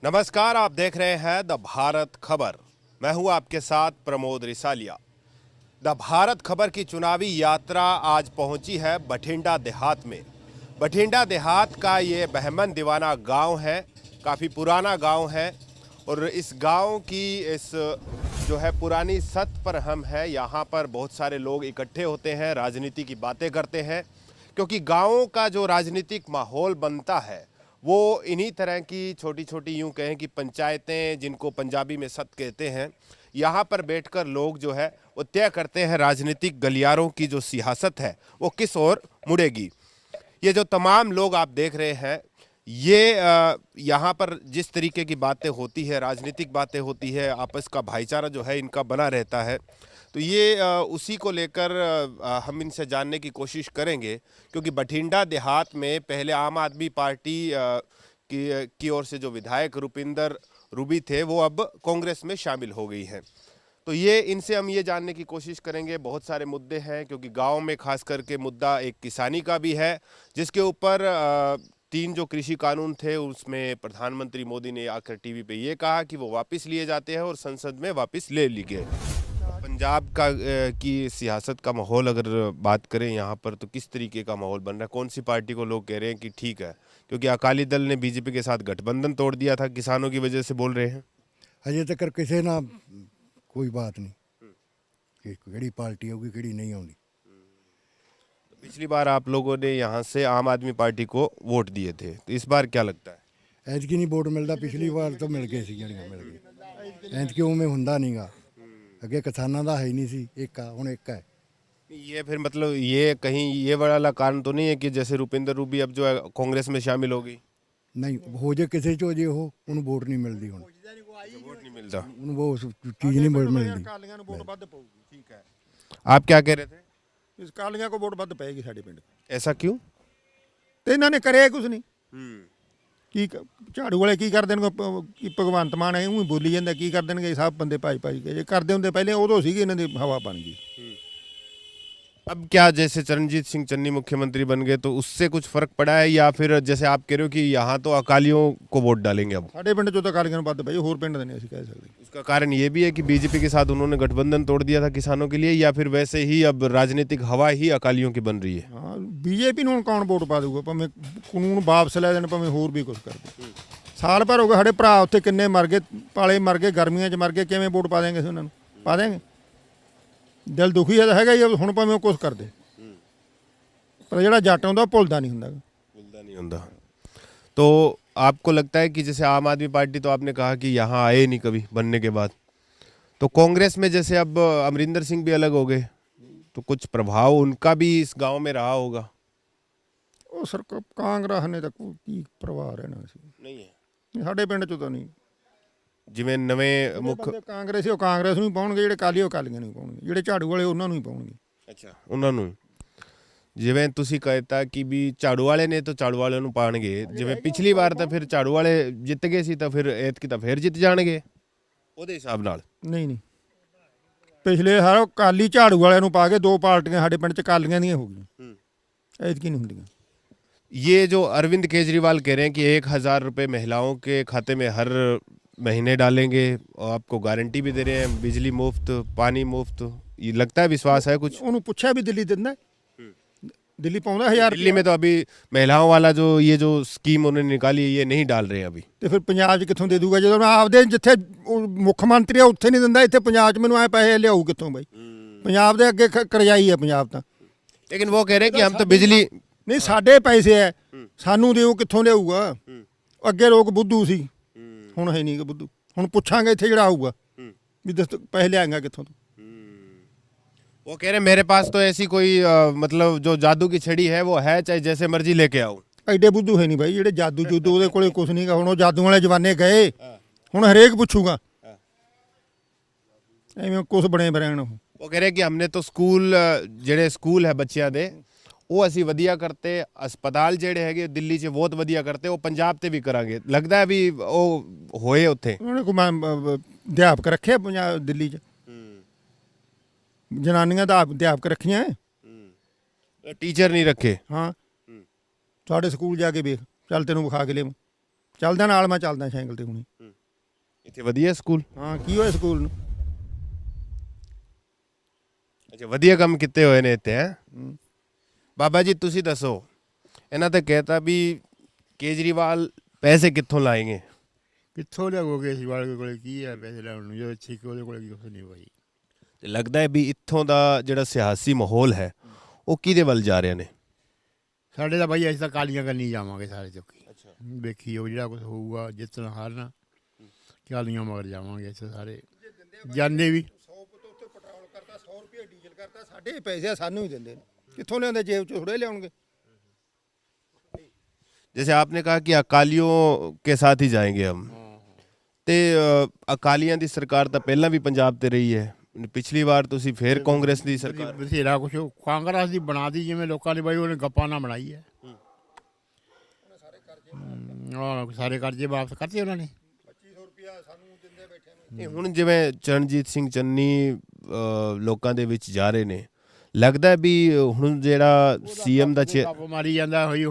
नमस्कार, आप देख रहे हैं द भारत खबर। मैं हूं आपके साथ प्रमोद रिसालिया। द भारत खबर की चुनावी यात्रा आज पहुंची है बठिंडा देहात में। बठिंडा देहात का ये बहमन दीवाना गांव है, काफ़ी पुराना गांव है और इस गांव की इस जो है पुरानी सत पर हम है। यहाँ पर बहुत सारे लोग इकट्ठे होते हैं, राजनीति की बातें करते हैं, क्योंकि गाँवों का जो राजनीतिक माहौल बनता है वो इन्हीं तरह की छोटी छोटी यूं कहें कि पंचायतें, जिनको पंजाबी में सत कहते हैं, यहाँ पर बैठकर लोग जो है वो तय करते हैं राजनीतिक गलियारों की जो सियासत है वो किस ओर मुड़ेगी। ये जो तमाम लोग आप देख रहे हैं, ये यहाँ पर जिस तरीके की बातें होती है, राजनीतिक बातें होती है, आपस का भाईचारा जो है इनका बना रहता है, तो ये उसी को लेकर हम इनसे जानने की कोशिश करेंगे। क्योंकि बठिंडा देहात में पहले आम आदमी पार्टी की ओर से जो विधायक रुपिंदर रूबी थे वो अब कांग्रेस में शामिल हो गई हैं। तो ये इनसे हम ये जानने की कोशिश करेंगे। बहुत सारे मुद्दे हैं, क्योंकि गांव में खास करके मुद्दा एक किसानी का भी है, जिसके ऊपर 3 जो कृषि कानून थे उसमें प्रधानमंत्री मोदी ने आकर टीवी पे ये कहा कि वो वापस लिए जाते हैं और संसद में वापस ले लिए गए। पंजाब का की सियासत का माहौल अगर बात करें यहाँ पर, तो किस तरीके का माहौल बन रहा है? कौन सी पार्टी को लोग कह रहे हैं कि ठीक है? क्योंकि अकाली दल ने बीजेपी के साथ गठबंधन तोड़ दिया था, किसानों की वजह से बोल रहे हैं। अजे तक किसी ना कोई बात नहीं कि केड़ी पार्टी होगी केड़ी नहीं होगी। पिछली बार आप लोगों ने यहाँ से आम आदमी पार्टी को वोट दिए थे, तो इस बार क्या लगता है? ऐतकी नहीं वोट मिलता, पिछली बार तो मिल गए सी, ਜਿਹੜੀਆਂ मिल गए। ऐतकी उमें हुंदा नहींगा, अगे किसानों का है ही नहीं सी, एक का हुण एक है। ये फिर मतलब ये कहीं ये वाला कारण तो नहीं है कि जैसे रुपिंदर रूबी अब जो है कांग्रेस में शामिल होगी? नहीं हो जाए किसी चो जे हो उन्हें वोट नहीं मिलती, हुण वोट नहीं मिलता। उन्हें वो चीज़ नहीं मिलती। ਕਾਲੀਆਂ ਨੂੰ ਵੋਟ ਵੱਧ ਪਊਗੀ। ਠੀਕ ਹੈ, आप क्या कह रहे थे? ਇਸ ਕਾਲੀਆਂ ਕੋ ਵੋਟ ਵੱਧ ਪਏਗੀ ਸਾਡੇ ਪਿੰਡ ऐसा क्यों? ਤੇ ਇਹਨਾਂ ਨੇ ਕਰਿਆ ਕੁਝ ਨਹੀਂ। ਕੀ ਝਾੜੂ ਵਾਲੇ ਕੀ ਕਰ ਦੇਣਗੇ? ਕੀ ਭਗਵੰਤ ਮਾਨ ਹੈ ਉਹ ਬੋਲੀ ਜਾਂਦਾ, ਕੀ ਕਰ ਦੇਣਗੇ? ਸਭ ਬੰਦੇ ਭਾਈ ਭਾਈ ਕੇ ਜੇ ਕਰਦੇ ਹੁੰਦੇ ਪਹਿਲੇ ਉਦੋਂ ਸੀਗੀ, ਇਹਨਾਂ ਦੀ ਹਵਾ ਬਣ ਗਈ। अब क्या जैसे चरणजीत सिंह चन्नी मुख्यमंत्री बन गए तो उससे कुछ फर्क पड़ा है, या फिर जैसे आप कह रहे हो कि यहाँ तो अकालियों को वोट डालेंगे अब? ਸਾਡੇ ਪਿੰਡ ਚੋਂ ਤਾਂ ਕਾਲੀਆਂ ਨੂੰ ਵੱਧ ਪਈ, ਹੋਰ ਪਿੰਡ ਦੇ ਨਹੀਂ ਅਸੀਂ ਕਹਿ ਸਕਦੇ। उसका कारण ये भी है कि बीजेपी के साथ उन्होंने गठबंधन तोड़ दिया था किसानों के लिए, या फिर वैसे ही अब राजनीतिक हवा ही अकालियों की बन रही है? ਹਾਂ ਬੀਜੇਪੀ ਨੂੰ ਹੁਣ ਕੌਣ ਵੋਟ ਪਾ ਦੂਗਾ? ਭਾਵੇਂ ਕਾਨੂੰਨ ਵਾਪਸ ਲੈ ਦੇਣ, ਭਾਵੇਂ ਹੋਰ ਵੀ ਕੁਝ ਕਰਦੇ। ਸਾਲ ਭਰ ਹੋ ਗਿਆ, ਸਾਡੇ ਭਰਾ ਉੱਥੇ ਕਿੰਨੇ ਮਰ ਗਏ, ਪਾਲੇ ਮਰ ਗਏ, ਗਰਮੀਆਂ 'ਚ ਮਰ ਗਏ, ਕਿਵੇਂ ਵੋਟ ਪਾ ਦੇਂਗੇ ਉਹਨਾਂ ਨੂੰ? ਪਾ ਦੇਂਗੇ? ਦਿਲ ਦੁਖੀ ਹੈ ਤਾਂ ਹੈਗਾ ਹੀ, ਹੁਣ ਭਾਵੇਂ ਉਹ ਕੁਛ ਕਰਦੇ, पर ਜਿਹੜਾ ਜੱਟ ਹੁੰਦਾ ਭੁੱਲਦਾ ਨਹੀਂ ਹੁੰਦਾ। मिलता नहीं होता। तो आपको लगता है कि जैसे आम आदमी पार्टी तो आपने कहा कि यहाँ आए नहीं कभी बनने के बाद, तो कांग्रेस में जैसे अब अमरिंदर सिंह भी अलग हो गए, तो कुछ प्रभाव उनका भी इस गांव में रहा होगा? ਉਹ ਸਰਕਾਰ ਕਾਂਗਰਸ ਨੇ ਤਾਂ ਕੀ ਪ੍ਰਭਾਵ ਰਹਿਣਾ ਸੀ? नहीं है। ਸਾਡੇ ਪਿੰਡ 'ਚ ਤਾਂ ਨਹੀਂ। ਜਿਵੇਂ ਨਵੇਂ ਮੁੱਖ ਕਾਂਗਰਸੀ ਉਹ ਕਾਂਗਰਸ ਨੂੰ ਹੀ ਪਾਉਣਗੇ, ਜਿਹੜੇ ਕਾਲੀ ਉਹ ਕਾਲੀਆਂ ਨੂੰ ਹੀ ਪਾਉਣਗੇ, ਜਿਹੜੇ ਝਾੜੂ ਵਾਲੇ ਉਹਨਾਂ ਨੂੰ ਹੀ ਪਾਉਣਗੇ। ਅੱਛਾ, ਉਹਨਾਂ ਨੂੰ ਜਿਵੇਂ ਤੁਸੀਂ ਕਹਿਤਾ ਕਿ ਵੀ ਝਾੜੂ ਵਾਲੇ ਨੇ ਤਾਂ ਝਾੜੂ ਵਾਲਿਆਂ ਨੂੰ ਪਾਣਗੇ, ਜਿਵੇਂ ਪਿਛਲੀ ਵਾਰ ਤਾਂ ਫਿਰ ਝਾੜੂ ਵਾਲੇ ਜਿੱਤ ਗਏ ਸੀ, ਤਾਂ ਫਿਰ ਐਤਕੀ ਤਾਂ ਫਿਰ ਜਿੱਤ ਜਾਣਗੇ ਉਹਦੇ ਹਿਸਾਬ ਨਾਲ? ਨਹੀਂ ਨਹੀਂ, ਪਿਛਲੇ ਹਰ ਕਾਲੀ ਝਾੜੂ ਵਾਲਿਆਂ ਨੂੰ ਪਾ ਕੇ 2 ਪਾਰਟੀਆਂ ਸਾਡੇ ਪਿੰਡ 'ਚ ਕਾਲੀਆਂ ਦੀਆਂ ਹੋ ਗਈਆਂ, ਐਤਕੀ ਨਹੀਂ ਹੁੰਦੀਆਂ। ये जो अरविंद केजरीवाल कह रहे हैं कि 1000 रुपये महिलाओं के खाते में हर महीने डालेंगे और आपको गारंटी भी दे रहे हैं, बिजली मुफ्त, पानी मुफ्त, ये लगता है विश्वास है कुछ? ਉਹਨੂੰ ਪੁੱਛਿਆ ਵੀ ਦਿੱਲੀ ਦਿੰਦਾ, ਦਿੱਲੀ ਪਾਉਂਦਾ 1000 दिल्ली में तो अभी महिलाओं वाला जो ये जो स्कीम उन्होंने निकाली है ये नहीं डाल रहे हैं अभी। ਤੇ ਫਿਰ ਪੰਜਾਬ 'ਚ ਕਿੱਥੋਂ ਦੇ ਦੂਗਾ? ਜਦੋਂ ਆਪਦੇ ਜਿੱਥੇ ਉਹ ਮੁੱਖ ਮੰਤਰੀ ਆ ਉੱਥੇ ਨਹੀਂ ਦਿੰਦਾ, ਇੱਥੇ ਪੰਜਾਬ 'ਚ ਮੈਨੂੰ ਐ ਪੈਸੇ ਲਿਆਊ ਕਿੱਥੋਂ ਬਾਈ? ਪੰਜਾਬ ਦੇ ਅੱਗੇ ਕਰਜ਼ਾਈ ਆ ਪੰਜਾਬ ਤਾਂ। लेकिन वो कह रहे हैं कि हम तो बिजली ਨਹੀਂ ਸਾਡੇ ਪੈਸੇ ਐ, ਸਾਨੂੰ ਦਿਓ, ਕਿੱਥੋਂ ਲਿਆਊਗਾ? ਅੱਗੇ ਲੋਕ ਬੁੱਧੂ ਸੀ, ਹੁਣ ਹੈ ਨਹੀਂ ਕਿ ਬੁੱਧੂ। ਹੁਣ ਪੁੱਛਾਂਗੇ ਇੱਥੇ ਜਿਹੜਾ ਆਊਗਾ ਵੀ ਦੱਸ ਪੈਸੇ ਲਿਆਏਗਾ ਕਿੱਥੋਂ ਤੋਂ? वो कह रहे हैं मेरे पास तो ऐसी कोई मतलब जो जादू की छड़ी है वो है, चाहे जैसे मर्जी लेके आओ। ਐਡੇ ਬੁੱਧੂ ਹੈ ਨਹੀਂ ਬਾਈ, ਜਿਹੜੇ ਜਾਦੂ ਜੂਦੂ ਉਹਦੇ ਕੋਲੇ ਕੁਛ ਨਹੀਂਗਾ। ਹੁਣ ਉਹ ਜਾਦੂ ਵਾਲੇ ਜਵਾਨੇ ਗਏ, ਹੁਣ ਹਰੇਕ ਪੁੱਛੂਗਾ, ਐਵੇਂ ਕੁਛ ਬਣੇ ਬਰੈਣ। ਉਹ कह रहे हैं कि हमने तो ਸਕੂਲ ਜਿਹੜੇ ਸਕੂਲ ਹੈ ਬੱਚਿਆਂ ਦੇ ਉਹ ਅਸੀਂ ਵਧੀਆ ਕਰਤੇ, ਹਸਪਤਾਲ ਜਿਹੜੇ ਹੈਗੇ ਦਿੱਲੀ 'ਚ ਬਹੁਤ ਵਧੀਆ ਕਰਤੇ, ਉਹ ਪੰਜਾਬ ਤੇ ਵੀ ਕਰਾਂਗੇ। ਲੱਗਦਾ ਹੈ ਵੀ ਉਹ ਹੋਏ ਉੱਥੇ? ਉਹਨਾਂ ਨੇ ਕੋਈ ਅਧਿਆਪਕ ਰੱਖਿਆ ਪੰਜਾਬ ਦਿੱਲੀ 'ਚ? ਜਨਾਨੀਆਂ ਦਾ ਅਧਿਆਪਕ ਰੱਖੀਆਂ, टीचर नहीं रखे। ਹਾਂ ਸਾਡੇ ਸਕੂਲ ਜਾ ਕੇ ਵੇਖ, ਚੱਲ ਤੈਨੂੰ ਵਿਖਾ ਕੇ ਲਿਆਵਾਂ। ਚੱਲਦਾ ਨਾਲ, ਮੈਂ ਚੱਲਦਾ ਸਾਈਕਲ ਤੇ ਹੁਣੀ। ਇੱਥੇ ਵਧੀਆ ਸਕੂਲ? ਹਾਂ ਕੀ ਹੋਇਆ ਸਕੂਲ ਨੂੰ? ਅੱਛਾ, ਵਧੀਆ ਕੰਮ ਕੀਤੇ ਹੋਏ ਨੇ ਇੱਥੇ ਹੈ। ਹੂੰ। ਬਾਬਾ ਜੀ ਤੁਸੀਂ ਦੱਸੋ, ਇਹਨਾਂ ਤੇ ਕਹਿਤਾ ਵੀ ਕੇਜਰੀਵਾਲ ਪੈਸੇ ਕਿੱਥੋਂ ਲਾਏਂਗੇ? ਕਿੱਥੋਂ ਲਿਆਓਗੇ ਕੇਜਰੀਵਾਲ ਕੋਲੇ ਕੀ ਹੈ ਪੈਸੇ ਲੈਣ ਨੂੰ, ਜਦੋਂ ਛਿੱਕ ਉਹਦੇ ਕੋਲੇ ਕੁਛ ਨਹੀਂ ਭਾਈ। ਤੇ ਲੱਗਦਾ ਹੈ ਵੀ ਇੱਥੋਂ ਦਾ ਜਿਹੜਾ ਸਿਆਸੀ ਮਾਹੌਲ ਹੈ ਉਹ ਕਿਹਦੇ ਵੱਲ ਜਾ ਰਹੇ ਨੇ? ਸਾਡੇ ਤਾਂ ਭਾਈ ਅਸੀਂ ਤਾਂ ਕਾਲੀਆਂ ਕਰਨੀ ਜਾਵਾਂਗੇ ਸਾਰੇ ਚੁੱਕੀ। ਅੱਛਾ। ਵੇਖੀ ਉਹ ਜਿਹੜਾ ਕੁਝ ਹੋਊਗਾ ਜਿੱਤਣਾ ਹਾਰਨਾ ਕਾਲੀਆਂ ਮਗਰ ਜਾਵਾਂਗੇ ਇੱਥੇ ਸਾਰੇ ਜਾਣੇ ਵੀ। 100 ਉੱਤੇ ਪੈਟਰੋਲ ਕਰਤਾ, 100 ਰੁਪਏ ਡੀਜ਼ਲ ਕਰਤਾ, ਸਾਡੇ ਪੈਸੇ ਸਾਨੂੰ ਹੀ ਦਿੰਦੇ ਨੇ, ਕਿੱਥੋਂ ਲਿਆਉਂਦੇ? ਜੇਬ ਚੋਂ ਥੋੜੇ ਲਿਆਉਣਗੇ। जैसे आपने कहा कि अकालियों के साथ ही जाएंगे हम, ਤੇ ਅਕਾਲੀਆਂ ਦੀ ਸਰਕਾਰ ਤਾਂ ਪਹਿਲਾਂ ਵੀ ਪੰਜਾਬ ਤੇ ਰਹੀ ਹੈ, ਪਿਛਲੀ ਵਾਰ ਤੁਸੀਂ ਫੇਰ ਕਾਂਗਰਸ ਦੀ ਸਰਕਾਰ। ਬਥੇਰਾ ਕੁਛ ਕਾਂਗਰਸ ਦੀ ਬਣਾਤੀ, ਜਿਵੇਂ ਲੋਕਾਂ ਨੇ ਬਾਈ ਉਹਨੇ ਗੱਪਾਂ ਨਾਲ ਬਣਾਈ ਹੈ। ਸਾਰੇ ਕਰਜ਼ੇ ਵਾਪਸ ਕਰਤੇ ਉਹਨਾਂ ਨੇ। 2500 ਰੁਪਇਆ ਸਾਨੂੰ ਦਿੰਦੇ ਬੈਠੇ ਨੇ। ਹੁਣ ਜਿਵੇਂ ਚਰਨਜੀਤ ਸਿੰਘ ਚੰਨੀ ਲੋਕਾਂ ਦੇ ਵਿੱਚ ਜਾ ਰਹੇ ਨੇ, ਲੱਗਦਾ ਵੀ ਹੁਣ ਜਿਹੜਾ ਸੀਐਮ ਦਾ ਗੱਪ ਮਾਰੀ ਜਾਂਦਾ ਹੋਈ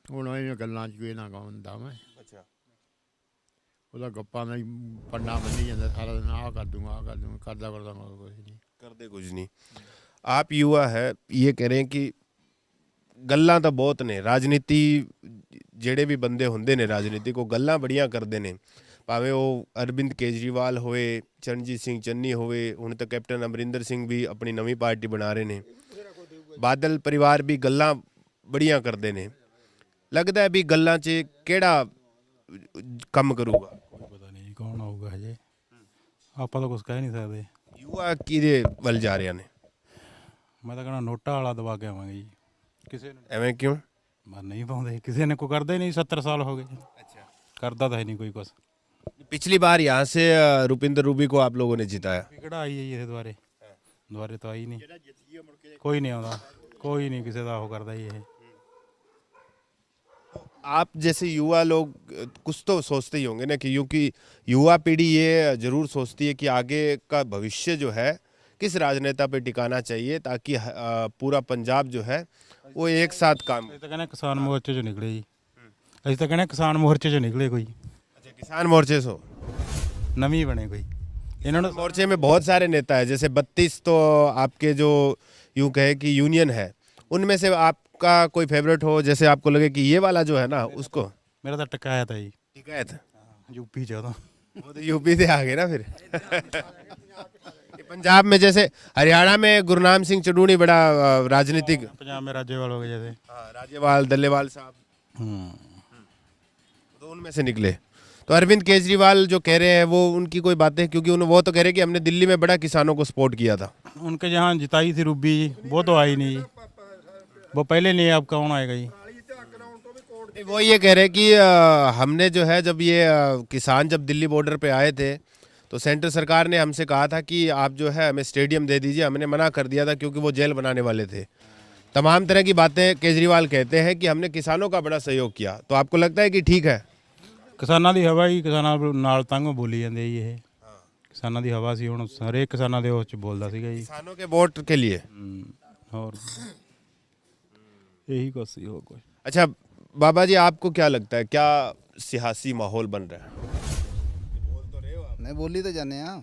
ਹੁਣ ਇਹ ਗੱਲਾਂ 'ਚ ਕੋਈ ਨਾ ਹੁੰਦਾ ਮੈਂ। ਅੱਛਾ। ਉਹਦਾ ਗੱਪਾਂ ਦਾ ਹੀ ਪੰਡਾ ਬੰਨੀ ਜਾਂਦਾ ਸਾਰਾ ਦਿਨ, ਆਹ ਕਰ ਦੂੰਗਾ ਆਹ ਕਰ ਦੂੰਗਾ, ਕਰਦਾ ਕੁਛ ਨਹੀਂ। ਕਰਦੇ ਕੁਝ ਨਹੀਂ। ਆਪ ਯੁਵਾ ਹੈ, ਇਹ ਕਹਿ ਰਹੇ ਕਿ ਗੱਲਾਂ ਤਾਂ ਬਹੁਤ ਨੇ, ਰਾਜਨੀਤੀ ਜਿਹੜੇ ਵੀ ਬੰਦੇ ਹੁੰਦੇ ਨੇ ਰਾਜਨੀਤਿਕ, ਉਹ ਗੱਲਾਂ ਬੜੀਆਂ ਕਰਦੇ ਨੇ, ਭਾਵੇਂ ਉਹ ਅਰਵਿੰਦ ਕੇਜਰੀਵਾਲ ਹੋਏ, ਚਰਨਜੀਤ ਸਿੰਘ ਚੰਨੀ ਹੋਵੇ, ਹੁਣ ਤਾਂ ਕੈਪਟਨ ਅਮਰਿੰਦਰ ਸਿੰਘ ਵੀ ਆਪਣੀ ਨਵੀਂ ਪਾਰਟੀ ਬਣਾ ਰਹੇ ਨੇ, ਬਾਦਲ ਪਰਿਵਾਰ ਵੀ ਗੱਲਾਂ ਬੜੀਆਂ ਕਰਦੇ ਨੇ। ਲੱਗਦਾ ਹੈ ਵੀ ਗੱਲਾਂ 'ਚ ਕਿਹੜਾ ਕੰਮ ਕਰੂਗਾ? ਕੋਈ ਪਤਾ ਨਹੀਂ ਕੌਣ ਆਊਗਾ ਹਜੇ, ਆਪਾਂ ਤਾਂ ਕੁਝ ਕਹਿ ਨਹੀਂ ਸਕਦੇ। ਯੁਵਾ ਕਿਹਦੇ ਵੱਲ ਜਾ ਰਹੇ ਨੇ? ਮੈਂ ਤਾਂ ਕਹਿਣਾ ਨੋਟਾ ਵਾਲਾ ਦਬਾ ਕੇ ਆਵਾਂਗੇ ਜੀ। ਕਿਸੇ ਨੇ ਐਵੇਂ ਕਿਉਂ? ਮੈਂ ਨਹੀਂ ਪਾਉਂਦੇ, ਕਿਸੇ ਨੇ ਕੋਈ ਕਰਦਾ ਹੀ ਨਹੀਂ, 70 ਸਾਲ ਹੋ ਗਏ। अच्छा। ਕਰਦਾ ਤਾਂ ਹੈ ਨਹੀਂ ਕੋਈ ਕੁਛ। पिछली बार यहाँ से रुपिंदर रूबी को आप लोगों ने जिताया। ਕਿਹੜਾ ਆਈ ਹੈ ਜੀ ਇਹ ਦੁਆਰੇ ਤਾਂ ਆਈ ਨਹੀਂ, ਕੋਈ ਨਹੀਂ ਆਉਂਦਾ, ਕੋਈ ਨਹੀਂ ਕਿਸੇ ਦਾ ਉਹ ਕਰਦਾ ਜੀ ਇਹ। आप जैसे युवा लोग कुछ तो सोचते ही होंगे ना, कि क्योंकि युवा पीढ़ी ये जरूर सोचती है कि आगे का भविष्य जो है किस राजनेता पे टिकाना चाहिए, ताकि पूरा पंजाब जो है वो एक साथ काम। ਅਸੀਂ ਤਾਂ ਕਹਿੰਦੇ ਕਿਸਾਨ ਮੋਰਚੇ 'ਚੋਂ ਨਿਕਲੇ ਜੀ, ਅਸੀਂ ਤਾਂ ਕਹਿੰਦੇ ਕਿਸਾਨ ਮੋਰਚੇ 'ਚੋਂ ਨਿਕਲੇ ਕੋਈ अच्छा, किसान मोर्चे से ਨਵੀਂ ਬਣੇ ਕੋਈ। ਇਹਨਾਂ ਨੂੰ मोर्चे में बहुत सारे नेता है, जैसे 32 तो आपके जो यूँ कहे कि यूनियन है, उनमें से आपका कोई फेवरेट हो, जैसे आपको लगे कि ये वाला जो है ना उसको? ਮੇਰਾ ਤਾਂ ਟਿਕਾਇਆ ਤਾਂ ਜੀ शिकायत ਯੂਪੀ 'ਚ ਉਦੋਂ। वो तो यूपी से आ गए ना फिर। ये पंजाब में जैसे हरियाणा में गुरनाम सिंह चडूणी बड़ा राजनीतिक, ਪੰਜਾਬ में राज्यपाल हो गए जैसे। राज्यपाल दल्लेवाल साहब, हम्म। तो उनमें से निकले। तो अरविंद केजरीवाल जो कह रहे हैं वो उनकी कोई बातें, क्योंकि वो तो कह रहे हैं कि हमने दिल्ली में बड़ा किसानों को सपोर्ट किया था। उनके जहाँ जिताई थी रूबी जी, वो तो आई नहीं जी, वो पहले नहीं, अब कौन आएगा जी? वो ये कह रहे हैं कि हमने जो है जब ये किसान जब दिल्ली बॉर्डर पे आए थे तो सेंट्रल सरकार ने हमसे कहा था कि आप जो है हमें स्टेडियम दे दीजिए, हमने मना कर दिया था क्योंकि वो जेल बनाने वाले थे। तमाम तरह की बातें केजरीवाल कहते हैं कि हमने किसानों का बड़ा सहयोग किया। तो आपको लगता है कि ठीक है? ਕਿਸਾਨਾਂ ਦੀ ਹਵਾ ਹੀ ਕਿਸਾਨਾਂ ਨਾਲ ਤੰਗ ਬੋਲੀ ਜਾਂਦੇ ਜੀ ਇਹ। ਕਿਸਾਨਾਂ ਦੀ ਹਵਾ ਸੀ, ਹੁਣ ਹਰੇਕ ਕਿਸਾਨਾਂ ਦੇ ਉਹ 'ਚ ਬੋਲਦਾ ਸੀਗਾ ਜੀ। किसानों के वोट के लिए। ਹੋਰ यही कुछ सी हो कुछ। अच्छा बाबा जी, आपको क्या लगता है, क्या सियासी माहौल बन रहा है? ਨਹੀਂ ਬੋਲੀ ਤਾਂ ਜਾਂਦੇ ਆ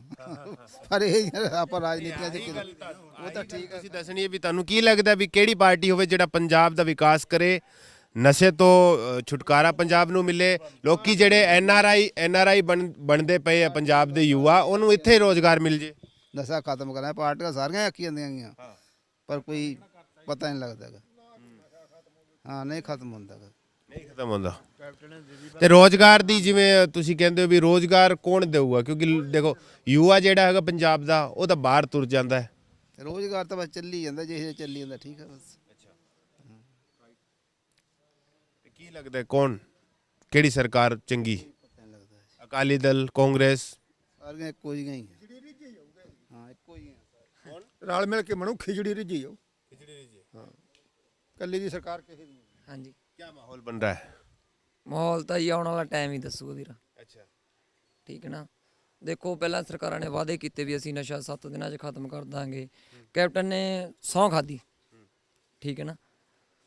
ਪਰ ਇਹ ਆਪਾਂ ਰਾਜਨੀਤੀਆਂ 'ਚ ਉਹ ਤਾਂ ਠੀਕ ਹੈ। ਤੁਸੀਂ ਦੱਸਣੀ ਹੈ ਵੀ ਤੁਹਾਨੂੰ ਕੀ ਲੱਗਦਾ ਵੀ ਕਿਹੜੀ ਪਾਰਟੀ ਹੋਵੇ ਜਿਹੜਾ ਪੰਜਾਬ ਦਾ ਵਿਕਾਸ ਕਰੇ, ਨਸ਼ੇ ਤੋਂ ਛੁਟਕਾਰਾ ਪੰਜਾਬ ਨੂੰ ਮਿਲੇ, ਲੋਕੀ ਜਿਹੜੇ ਐਨਆਰਆਈ ਬਣਦੇ ਪਏ ਆ ਪੰਜਾਬ ਦੇ ਯੁਵਾ, ਉਹਨੂੰ ਇੱਥੇ ਰੋਜ਼ਗਾਰ ਮਿਲ ਜੇ। ਨਸ਼ਾ ਖਤਮ ਕਰਾਂ, ਪਾਰਟੀਆਂ ਸਾਰੀਆਂ ਆਖੀ ਜਾਂਦੀਆਂ ਗੀਆਂ ਪਰ ਕੋਈ ਪਤਾ ਨਹੀਂ ਲੱਗਦਾ ਗਾ। ਹਾਂ ਨਹੀਂ ਖਤਮ ਹੁੰਦਾ ਗਾ। ਨਹੀਂ ਖਤਮ ਹੁੰਦਾ। ਤੇ ਰੋਜ਼ਗਾਰ ਦੀ ਜਿਵੇਂ ਤੁਸੀਂ ਕਹਿੰਦੇ ਹੋ ਵੀ ਰੋਜ਼ਗਾਰ ਕੌਣ ਦੇਊਗਾ, ਕਿਉਂਕਿ ਦੇਖੋ ਯੁਵਾ ਜਿਹੜਾ ਹੈਗਾ ਪੰਜਾਬ ਦਾ ਉਹ ਤਾਂ ਬਾਹਰ ਤੁਰ ਜਾਂਦਾ ਹੈ। ਰੋਜ਼ਗਾਰ ਤਾਂ ਬਸ ਚੱਲੀ ਜਾਂਦਾ, ਜਿਹੇ ਚੱਲੀ ਜਾਂਦਾ ਠੀਕ ਹੈ ਬਸ। ਕੀ ਲੱਗਦਾ ਕੌਣ, ਕਿਹੜੀ ਸਰਕਾਰ ਚੰਗੀ? ਅਕਾਲੀ ਦਲ, ਕਾਂਗਰਸ? ਸਾਰੀਆਂ ਇੱਕੋ ਜਿਹੀਆਂ ਹੀ ਹਾਂ, ਇੱਕੋ ਜਿਹੀਆਂ। ਰਲ ਮਿਲ ਕੇ ਮਨੂ ਖਿਚੜੀ ਰਿੱਝੀ ਜਾਓ। ਹਾਂ, ਕੱਲੀ ਦੀ ਸਰਕਾਰ ਕਿਸੇ ਦੀ ਨਹੀਂ। ਹਾਂਜੀ, क्या माहौल बन रहा है? ਮਾਹੌਲ ਤਾਂ ਜੀ ਆਉਣ ਵਾਲਾ ਟਾਈਮ ਹੀ ਦੱਸੂਗਾ ਵੀਰ। अच्छा। ਠੀਕ ਹੈ ਨਾ, ਦੇਖੋ ਪਹਿਲਾਂ ਸਰਕਾਰਾਂ ਨੇ ਵਾਅਦੇ ਕੀਤੇ ਵੀ ਅਸੀਂ ਨਸ਼ਾ 7 ਦਿਨਾਂ 'ਚ ਖਤਮ ਕਰ ਦਾਂਗੇ। ਕੈਪਟਨ ਨੇ ਸਹੁੰ ਖਾਧੀ, ਠੀਕ ਹੈ ਨਾ,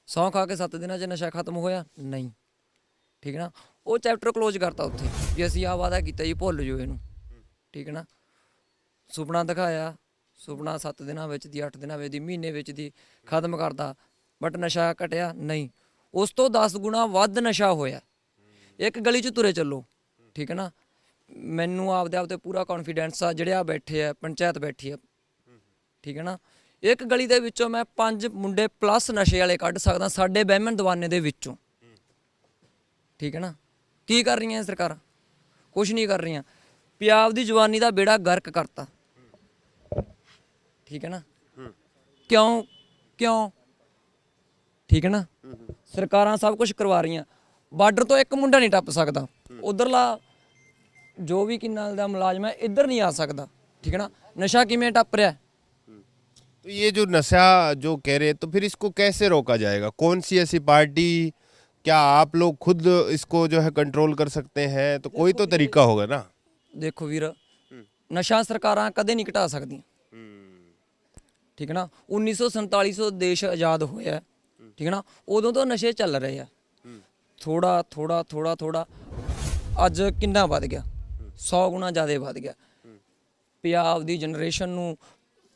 ਸਹੁੰ ਖਾ ਕੇ 7 ਦਿਨਾਂ 'ਚ ਨਸ਼ਾ ਖਤਮ ਹੋਇਆ ਨਹੀਂ, ਠੀਕ ਹੈ ਨਾ। ਉਹ ਚੈਪਟਰ ਕਲੋਜ਼ ਕਰਤਾ ਉੱਥੇ ਵੀ ਅਸੀਂ ਆਹ ਵਾਅਦਾ ਕੀਤਾ ਜੀ, ਭੁੱਲ ਜਾਓ ਇਹਨੂੰ, ਠੀਕ ਹੈ ਨਾ। ਸੁਪਨਾ ਦਿਖਾਇਆ, ਸੁਪਨਾ 7 ਦਿਨਾਂ ਵਿੱਚ ਦੀ, 8 ਦਿਨਾਂ ਵਿੱਚ ਦੀ, ਮਹੀਨੇ ਵਿੱਚ ਦੀ ਖਤਮ ਕਰਦਾ, ਬਟ ਨਸ਼ਾ ਘਟਿਆ ਨਹੀਂ। ਉਸ ਤੋਂ 10 ਗੁਣਾ ਵੱਧ ਨਸ਼ਾ ਹੋਇਆ। ਇੱਕ ਗਲੀ 'ਚ ਤੁਰੇ ਚੱਲੋ, ਠੀਕ ਹੈ ਨਾ। ਮੈਨੂੰ ਆਪਦੇ ਆਪ ਤੇ ਪੂਰਾ ਕੌਨਫੀਡੈਂਸ ਆ, ਜਿਹੜੇ ਆ ਬੈਠੇ ਆ, ਪੰਚਾਇਤ ਬੈਠੀ ਆ, ਠੀਕ ਹੈ ਨਾ। ਇੱਕ ਗਲੀ ਦੇ ਵਿੱਚੋਂ ਮੈਂ 5 ਮੁੰਡੇ ਪਲੱਸ ਨਸ਼ੇ ਵਾਲੇ ਕੱਢ ਸਕਦਾ ਸਾਡੇ ਬਹਿਮਨ ਦੀਵਾਨੇ ਦੇ ਵਿੱਚੋਂ, ਠੀਕ ਹੈ ਨਾ। ਕੀ ਕਰ ਰਹੀਆਂ ਸਰਕਾਰਾਂ? ਕੁਝ ਨਹੀਂ ਕਰ ਰਹੀਆਂ। ਪੰਜਾਬ ਦੀ ਜਵਾਨੀ ਦਾ ਬੇੜਾ ਗਰਕ ਕਰਤਾ, ਠੀਕ ਹੈ ਨਾ। ਕਿਉਂ? ਠੀਕ ਹੈ ਨਾ। ਸਰਕਾਰਾਂ ਸਭ ਕੁਝ ਕਰਵਾ ਰਹੀਆਂ। ਬਾਰਡਰ ਤੋਂ ਇੱਕ ਮੁੰਡਾ ਨਹੀਂ ਟੱਪ ਸਕਦਾ, ਉਧਰਲਾ ਜੋ ਵੀ ਕਿੰਨਾ ਦਾ ਮੁਲਾਜ਼ਮ ਹੈ ਇੱਧਰ ਨਹੀਂ ਆ ਸਕਦਾ, ਠੀਕ ਹੈ ਨਾ। ਨਸ਼ਾ ਕਿਵੇਂ ਟੱਪ ਰਿਹਾ? तो ये जो नशा जो कह रहे हैं, तो फिर इसको कैसे रोका जाएगा? कौन सी ऐसी पार्टी, क्या आप लोग खुद इसको जो है कंट्रोल कर सकते हैं? तो कोई तो तरीका होगा ना। ਦੇਖੋ ਵੀਰ, ਨਸ਼ਾ ਸਰਕਾਰਾਂ ਕਦੇ ਨਹੀਂ ਘਟਾ ਸਕਦੀਆਂ, ਠੀਕ ਹੈ ਨਾ। 1947 ਦੇਸ਼ ਆਜ਼ਾਦ ਹੋਇਆ, ਠੀਕ ਹੈ ਨਾ। ਉਦੋਂ ਤੋਂ ਨਸ਼ੇ ਚੱਲ ਰਹੇ ਆ, ਥੋੜਾ ਅੱਜ ਕਿੰਨਾ ਵੱਧ ਗਿਆ, 100 ਗੁਣਾ ਜ਼ਿਆਦਾ ਵੱਧ ਗਿਆ। ਪੰਜਾਬ ਦੀ ਜਨਰੇਸ਼ਨ ਨੂੰ,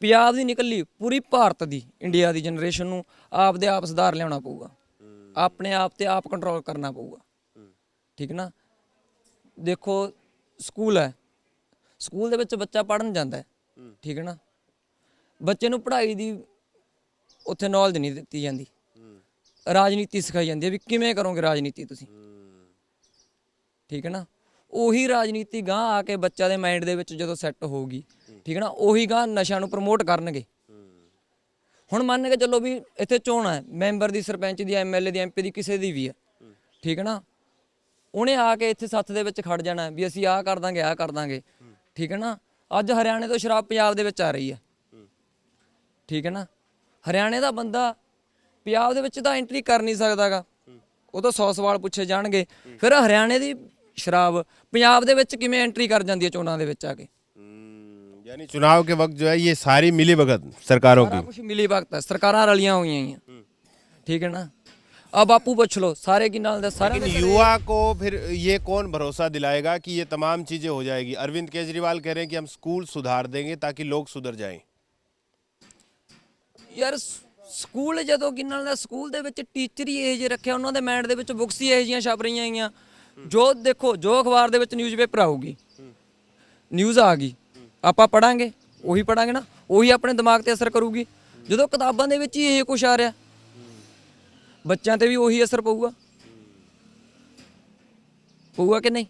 ਪੰਜਾਬ ਦੀ ਨਿਕਲੀ ਪੂਰੀ ਭਾਰਤ ਦੀ, ਇੰਡੀਆ ਦੀ ਜਨਰੇਸ਼ਨ ਨੂੰ ਆਪਦੇ ਆਪ ਸੁਧਾਰ ਲਿਆਉਣਾ ਪਊਗਾ, ਆਪਣੇ ਆਪ ਤੇ ਆਪ ਕੰਟਰੋਲ ਕਰਨਾ ਪਊਗਾ, ਠੀਕ ਹੈ ਨਾ। ਦੇਖੋ ਸਕੂਲ ਹੈ, ਸਕੂਲ ਦੇ ਵਿੱਚ ਬੱਚਾ ਪੜ੍ਹਨ ਜਾਂਦਾ ਹੈ, ਠੀਕ ਹੈ ਨਾ। ਬੱਚੇ ਨੂੰ ਪੜ੍ਹਾਈ ਦੀ ਉੱਥੇ ਨੌਲੇਜ ਨਹੀਂ ਦਿੱਤੀ ਜਾਂਦੀ, ਰਾਜਨੀਤੀ ਸਿਖਾਈ ਜਾਂਦੀ ਹੈ ਵੀ ਕਿਵੇਂ ਕਰੋਗੇ ਰਾਜਨੀਤੀ ਤੁਸੀਂ, ਠੀਕ ਹੈ ਨਾ। ਉਹੀ ਰਾਜਨੀਤੀ ਗਾਂ ਆ ਕੇ ਬੱਚਾ ਦੇ ਮਾਈਂਡ ਦੇ ਵਿੱਚ ਜਦੋਂ ਸੈੱਟ ਹੋਊਗੀ, ਠੀਕ ਹੈ ਨਾ, ਉਹੀ ਗਾਂ ਨਸ਼ਿਆਂ ਨੂੰ ਪ੍ਰਮੋਟ ਕਰਨਗੇ। ਹੁਣ ਮੰਨ ਕੇ ਚੱਲੋ ਵੀ ਇੱਥੇ ਚੋਣ ਹੈ, ਮੈਂਬਰ ਦੀ, ਸਰਪੰਚ ਦੀ, MLA ਦੀ, MP ਦੀ, ਕਿਸੇ ਦੀ ਵੀ ਹੈ, ਠੀਕ ਹੈ ਨਾ। ਉਹਨੇ ਆ ਕੇ ਇੱਥੇ ਸੱਥ ਦੇ ਵਿੱਚ ਖੜ ਜਾਣਾ ਵੀ ਅਸੀਂ ਆਹ ਕਰ ਦਾਂਗੇ, ਠੀਕ ਹੈ ਨਾ। ਅੱਜ ਹਰਿਆਣੇ ਤੋਂ ਸ਼ਰਾਬ ਪੰਜਾਬ ਦੇ ਵਿੱਚ ਆ ਰਹੀ ਹੈ, ਠੀਕ ਹੈ ਨਾ। ਹਰਿਆਣੇ ਦਾ ਬੰਦਾ ਪੰਜਾਬ ਦੇ ਵਿੱਚ ਤਾਂ ਐਂਟਰੀ ਕਰ ਨਹੀਂ ਸਕਦਾਗਾ, ਉਹ ਤਾਂ 100 ਸਵਾਲ ਪੁੱਛੇ ਜਾਣਗੇ। ਫਿਰ ਹਰਿਆਣੇ ਦੀ ਸ਼ਰਾਬ ਪੰਜਾਬ ਦੇ ਵਿੱਚ ਕਿਵੇਂ ਐਂਟਰੀ ਕਰ ਜਾਂਦੀ ਹੈ ਚੋਣਾਂ ਦੇ ਵਿੱਚ ਆ ਕੇ? यानी चुनाव के वक्त जो है ये सारी मिली भगत सरकारों की, कुछ मिली भगत है, सरकारां रलियां हुई हैं, ठीक है ना। अब बापू पूछ लो सारे की नाल सारे। लेकिन युवा को फिर ये कौन भरोसा दिलाएगा कि ये तमाम चीजें हो जाएगी? अरविंद केजरीवाल कह रहे हैं कि हम स्कूल सुधार देंगे ताकि लोग सुधर जाएं। ਯਾਰ ਸਕੂਲ ਜਦੋਂ ਕਿੰਨਾਂ ਦਾ ਸਕੂਲ ਦੇ ਵਿੱਚ ਟੀਚਰ ਹੀ ਇਹ ਜਿਹੇ ਰੱਖਿਆ, ਉਹਨਾਂ ਦੇ ਮਾਈਂਡ ਦੇ ਵਿੱਚ ਬੁੱਕਸ ਹੀ ਇਹ ਜਿਹੀਆਂ ਛਪ ਰਹੀਆਂ ਹੈਗੀਆਂ। ਜੋ ਦੇਖੋ, ਜੋ ਅਖਬਾਰ ਦੇ ਵਿੱਚ ਨਿਊਜ਼ਪੇਪਰ ਆਊਗੀ, ਨਿਊਜ਼ ਆ ਗਈ, ਆਪਾਂ ਪੜਾਂਗੇ, ਉਹੀ ਪੜਾਂਗੇ ਨਾ, ਉਹੀ ਆਪਣੇ ਦਿਮਾਗ ਤੇ ਅਸਰ ਕਰੂਗੀ। ਜਦੋਂ ਕਿਤਾਬਾਂ ਦੇ ਵਿੱਚ ਹੀ ਇਹ ਕੁਛ ਆ ਰਿਹਾ, ਬੱਚਿਆਂ ਤੇ ਵੀ ਉਹੀ ਅਸਰ ਪਊਗਾ ਕਿ ਨਹੀਂ?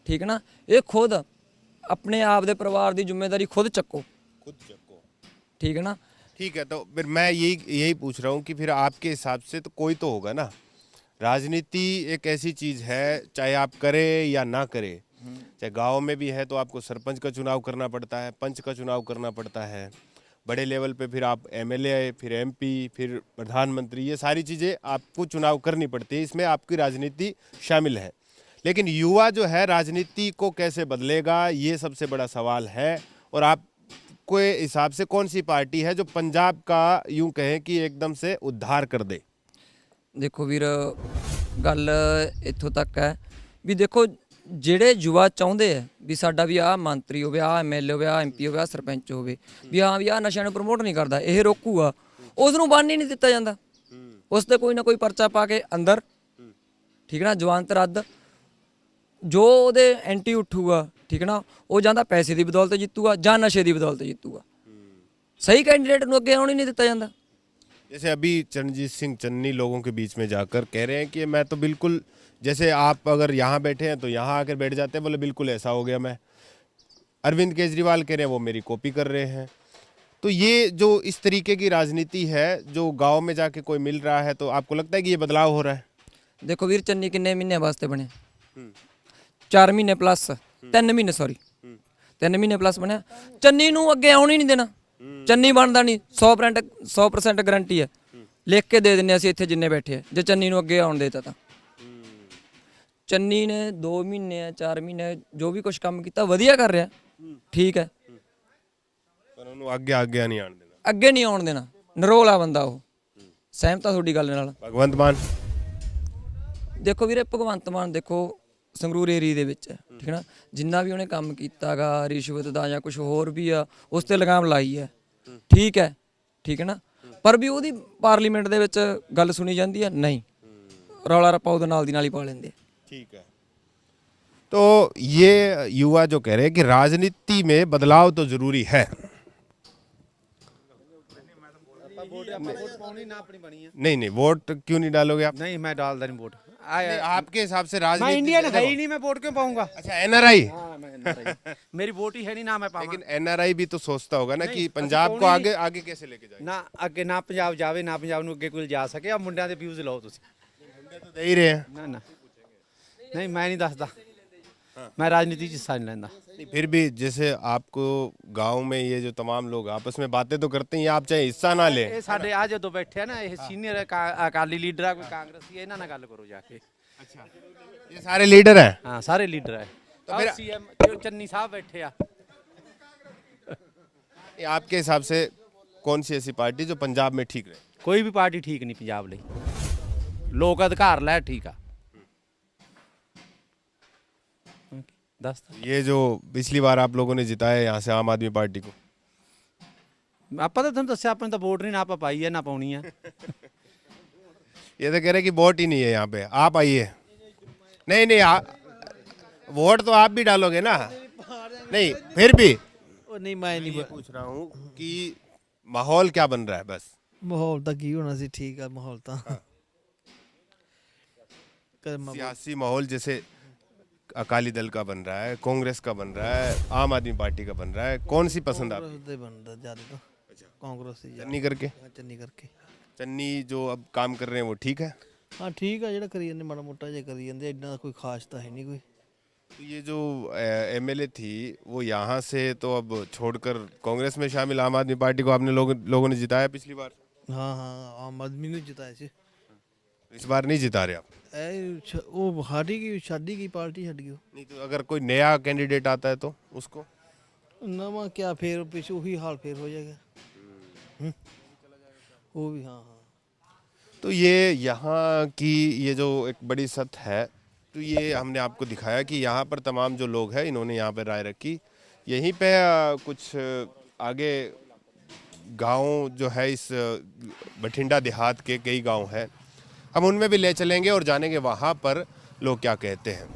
ਠੀਕ ਹੈ ਨਾ। ਇਹ ਖੁਦ ਆਪਣੇ ਆਪ ਦੇ ਪਰਿਵਾਰ ਦੀ ਜ਼ਿੰਮੇਵਾਰੀ ਖੁਦ ਚੱਕੋ, ठीक है ना। ठीक है, तो फिर मैं यही पूछ रहा हूँ कि फिर आपके हिसाब से तो कोई तो होगा ना। राजनीति एक ऐसी चीज़ है, चाहे आप करें या ना करें, चाहे गांव में भी है तो आपको सरपंच का चुनाव करना पड़ता है, पंच का चुनाव करना पड़ता है, बड़े लेवल पे फिर आप MLA, फिर MP, फिर प्रधानमंत्री, ये सारी चीज़ें आपको चुनाव करनी पड़ती है। इसमें आपकी राजनीति शामिल है। लेकिन युवा जो है राजनीति को कैसे बदलेगा, ये सबसे बड़ा सवाल है। और आप के हिसाब से कौन सी पार्टी है जो पंजाब का यूं कहें कि एकदम से उद्धार कर दे? देखो वीर, गल इत्थों तक है भी देखो, ਜਿਹੜੇ ਯੁਵਾ ਚਾਹੁੰਦੇ ਆ ਵੀ ਸਾਡਾ ਵੀ ਆਹ ਮੰਤਰੀ ਹੋਵੇ, ਆਹ MLA ਹੋਵੇ, ਆਹ MP ਹੋਵੇ, ਆਹ ਸਰਪੰਚ ਹੋਵੇ, ਵੀ ਹਾਂ ਵੀ ਆਹ ਨਸ਼ਿਆਂ ਨੂੰ ਪ੍ਰਮੋਟ ਨਹੀਂ ਕਰਦਾ, ਇਹ ਰੋਕੂਗਾ, ਉਸ ਨੂੰ ਬੰਨ ਹੀ ਨਹੀਂ ਦਿੱਤਾ ਜਾਂਦਾ। ਉਸ ਤੇ ਕੋਈ ਨਾ ਕੋਈ ਪਰਚਾ ਪਾ ਕੇ ਅੰਦਰ, ਠੀਕ ਹੈ ਨਾ, ਜਵਾਨਤ ਰੱਦ। ਜੋ ਉਹਦੇ ਐਂਟੀ ਉੱਠੂਗਾ, ਠੀਕ ਹੈ ਨਾ, ਉਹ ਜਾਂ ਤਾਂ ਪੈਸੇ ਦੀ ਬਦੌਲਤ ਜਿੱਤੂਗਾ ਜਾਂ ਨਸ਼ੇ ਦੀ ਬਦੌਲਤ ਜਿੱਤੂਗਾ। सही कैंडिडेट ਨੂੰ ਅੱਗੇ ਆਉਣ ਹੀ ਨਹੀਂ ਦਿੱਤਾ ਜਾਂਦਾ। जैसे अभी चरणजीत सिंह चन्नी लोगों के बीच में जाकर कह रहे हैं कि मैं तो बिल्कुल, जैसे आप अगर यहाँ बैठे हैं तो यहाँ आकर बैठ जाते हैं, बोले बिल्कुल ऐसा हो गया मैं। अरविंद केजरीवाल कह रहे हैं वो मेरी कॉपी कर रहे हैं। तो ये जो इस तरीके की राजनीति है, जो गांव में जाके कोई मिल रहा है, तो आपको लगता है कि ये बदलाव हो रहा है? देखो वीर, चन्नी किन्ने महीने वास्ते बने? 4 महीने प्लस, 3 महीने, सॉरी 3 महीने प्लस बनया। चन्नी नूं अगे आउण ही नहीं देना, चन्नी बनदा नहीं। 100% गारंटी है, लिख के दे दिंदे ਅਸੀਂ ਇੱਥੇ ਜਿੰਨੇ ਬੈਠੇ ਆ, ਜੇ ਚੰਨੀ ਨੂੰ ਅੱਗੇ ਆਉਣ ਦੇਤਾ ਤਾਂ। ਚੰਨੀ ਨੇ 2 ਮਹੀਨੇ 4 ਮਹੀਨੇ ਜੋ ਵੀ ਕੁਝ ਕੰਮ ਕੀਤਾ ਵਧੀਆ ਕਰ ਰਿਹਾ, ਠੀਕ ਹੈ, ਪਰ ਉਹਨੂੰ ਅੱਗੇ ਨਹੀਂ ਆਉਣ ਦੇਣਾ, ਅੱਗੇ ਨਹੀਂ ਆਉਣ ਦੇਣਾ। ਨਰੋਲਾ ਬੰਦਾ ਉਹ। ਸਹਿਮਤ ਆ ਤੁਹਾਡੀ ਗੱਲ ਨਾਲ। ਭਗਵੰਤ ਮਾਨ ਦੇਖੋ ਵੀਰੇ ਭਗਵੰਤ ਮਾਨ ਦੇਖੋ ਸੰਗਰੂਰ ਏਰੀਏ ਦੇ ਵਿੱਚ ਹੈ, ਠੀਕ ਹੈ ਨਾ, ਜਿੰਨਾ ਵੀ ਉਹਨੇ ਕੰਮ ਕੀਤਾਗਾ ਰਿਸ਼ਵਤ ਦਾ ਜਾਂ ਕੁਝ ਹੋਰ ਵੀ ਆ ਉਸ ਤੇ ਲਗਾਮ ਲਾਈ ਹੈ, ਠੀਕ ਹੈ ਨਾ, ਪਰ ਵੀ ਉਹਦੀ ਪਾਰਲੀਮੈਂਟ ਦੇ ਵਿੱਚ ਗੱਲ ਸੁਣੀ ਜਾਂਦੀ ਹੈ ਨਹੀਂ, ਰੌਲਾ ਰੱਪਾ ਉਹਦੇ ਨਾਲ ਦੀ ਨਾਲ ਹੀ ਪਾ ਲੈਂਦੇ। ठीक है। तो ये युवा जो कह रहे हैं कि राजनीति में बदलाव तो जरूरी है। नहीं नहीं, वोट क्यों नहीं डालोगे आप? नहीं मैं डालता नहीं वोट। नहीं, आपके हिसाब से मैं राजनीति इंडियन है ही नहीं, मैं वोट क्यों पाऊंगा? अच्छा, एनआरआई। हाँ, मैं NRI मेरी वोट ही है नहीं ना मैं पाऊंगा। लेकिन एनआरआई भी तो सोचता होगा ना कि नहीं, पंजाब ਅਸੀਂ को ਕੌਣ आगे आगे कैसे लेके जाए। ਨਾ ਅੱਗੇ ਨਾ ਪੰਜਾਬ ਜਾਵੇ ਨਾ ਪੰਜਾਬ ਨੂੰ ਅੱਗੇ ਕੋਈ ਜਾ ਸਕੇ। ਆ ਮੁੰਡਿਆਂ ਦੇ ਵਿਊਜ਼ ਲਓ ਤੁਸੀਂ। तो दे ही रहे हैं। ਨਾ ਨਾ ਨਹੀਂ ਮੈਂ ਨਹੀਂ ਦੱਸਦਾ, ਮੈਂ ਰਾਜਨੀਤੀ 'ਚ ਹਿੱਸਾ ਨਹੀਂ ਲੈਂਦਾ। नहीं, फिर भी जैसे आपको गांव में ये जो तमाम लोग आपस में बातें तो करते हैं, आप चाहे हिस्सा ना लें। ਇਹ ਸਾਡੇ ਆ ਜਦੋਂ ਬੈਠੇ ਆ ਨਾ ਇਹ ਸੀਨੀਅਰ ਅਕਾਲੀ ਲੀਡਰ ਆ, ਕੋਈ ਕਾਂਗਰਸੀ ਇਹਨਾਂ ਨਾਲ ਗੱਲ ਕਰੋ ਜਾ ਕੇ। ये सारे लीडर हैं। ਹਾਂ ਸਾਰੇ ਲੀਡਰ ਆ। तो फिर ਸੀਐਮ ਚੰਨੀ ਸਾਹਿਬ ਬੈਠੇ ਆ। ये आपके हिसाब से कौन सी ऐसी पार्टी जो पंजाब में ठीक रहे? ਕੋਈ ਵੀ ਪਾਰਟੀ ਠੀਕ ਨਹੀਂ ਪੰਜਾਬ ਲਈ। ਲੋਕ ਅਧਿਕਾਰ ਲੈ ਠੀਕ ਆ। ਦੱਸ ये जो पिछली बार आप लोगों ने जिताया यहाँ से आम आदमी पार्टी को, ਆਪਾਂ ਤਾਂ ਤੁਹਾਨੂੰ ਦੱਸਿਆ ਆਪਾਂ ਨੇ ਤਾਂ ਵੋਟ ਨਹੀਂ ਨਾ ਆਪਾਂ ਪਾਈ ਹੈ ਨਾ ਪਾਉਣੀ ਆ। ये तो कह रहे कि वोट ही नहीं है यहाँ पे, आप आइए। नहीं नहीं, वोट तो आप भी डालोगे ना। नहीं, फिर भी नहीं मैं नहीं ये पूछ रहा हूँ कि माहौल क्या बन रहा है बस। माहौल तो की होना सी ठीक है माहौल तो सियासी माहौल जैसे अकाली दल का बन रहा है, कांग्रेस का बन रहा है, आम आदमी पार्टी का बन रहा है, कौन सी पसंद आप? कांग्रेस दे बनदा ज्यादा तो कांग्रेस ही चन्नी करके, चन्नी करके चन्नी जो अब काम कर रहे हैं वो ठीक है। हाँ ठीक है जेड़ा करी जंदे माड़ा मोटा जे करी जंदे इतना कोई खास तो है नहीं कोई। तो ये जो एमएलए थी वो यहाँ से तो अब छोड़कर कांग्रेस में शामिल, आम आदमी पार्टी को आपने लोगों ने जिताया पिछली बार, हाँ हाँ आम आदमी ने जिताया सी इस बार नहीं जिता रहे आप? वो हारी की शादी की पार्टी हट गई नहीं तो अगर कोई नया कैंडिडेट आता है तो उसको? नवा क्या फिर पीछे वही हाल फिर हो जाएगा। वो भी हाँ हाँ। तो ये यहाँ की ये जो एक बड़ी सत है, तो ये हमने आपको दिखाया कि यहाँ पर तमाम जो लोग हैं इन्होंने यहाँ पर राय रखी। यहीं पे कुछ आगे गांव जो है इस बठिंडा देहात के कई गांव हैं, हम उनमें भी ले चलेंगे और जानेंगे वहाँ पर लोग क्या कहते हैं।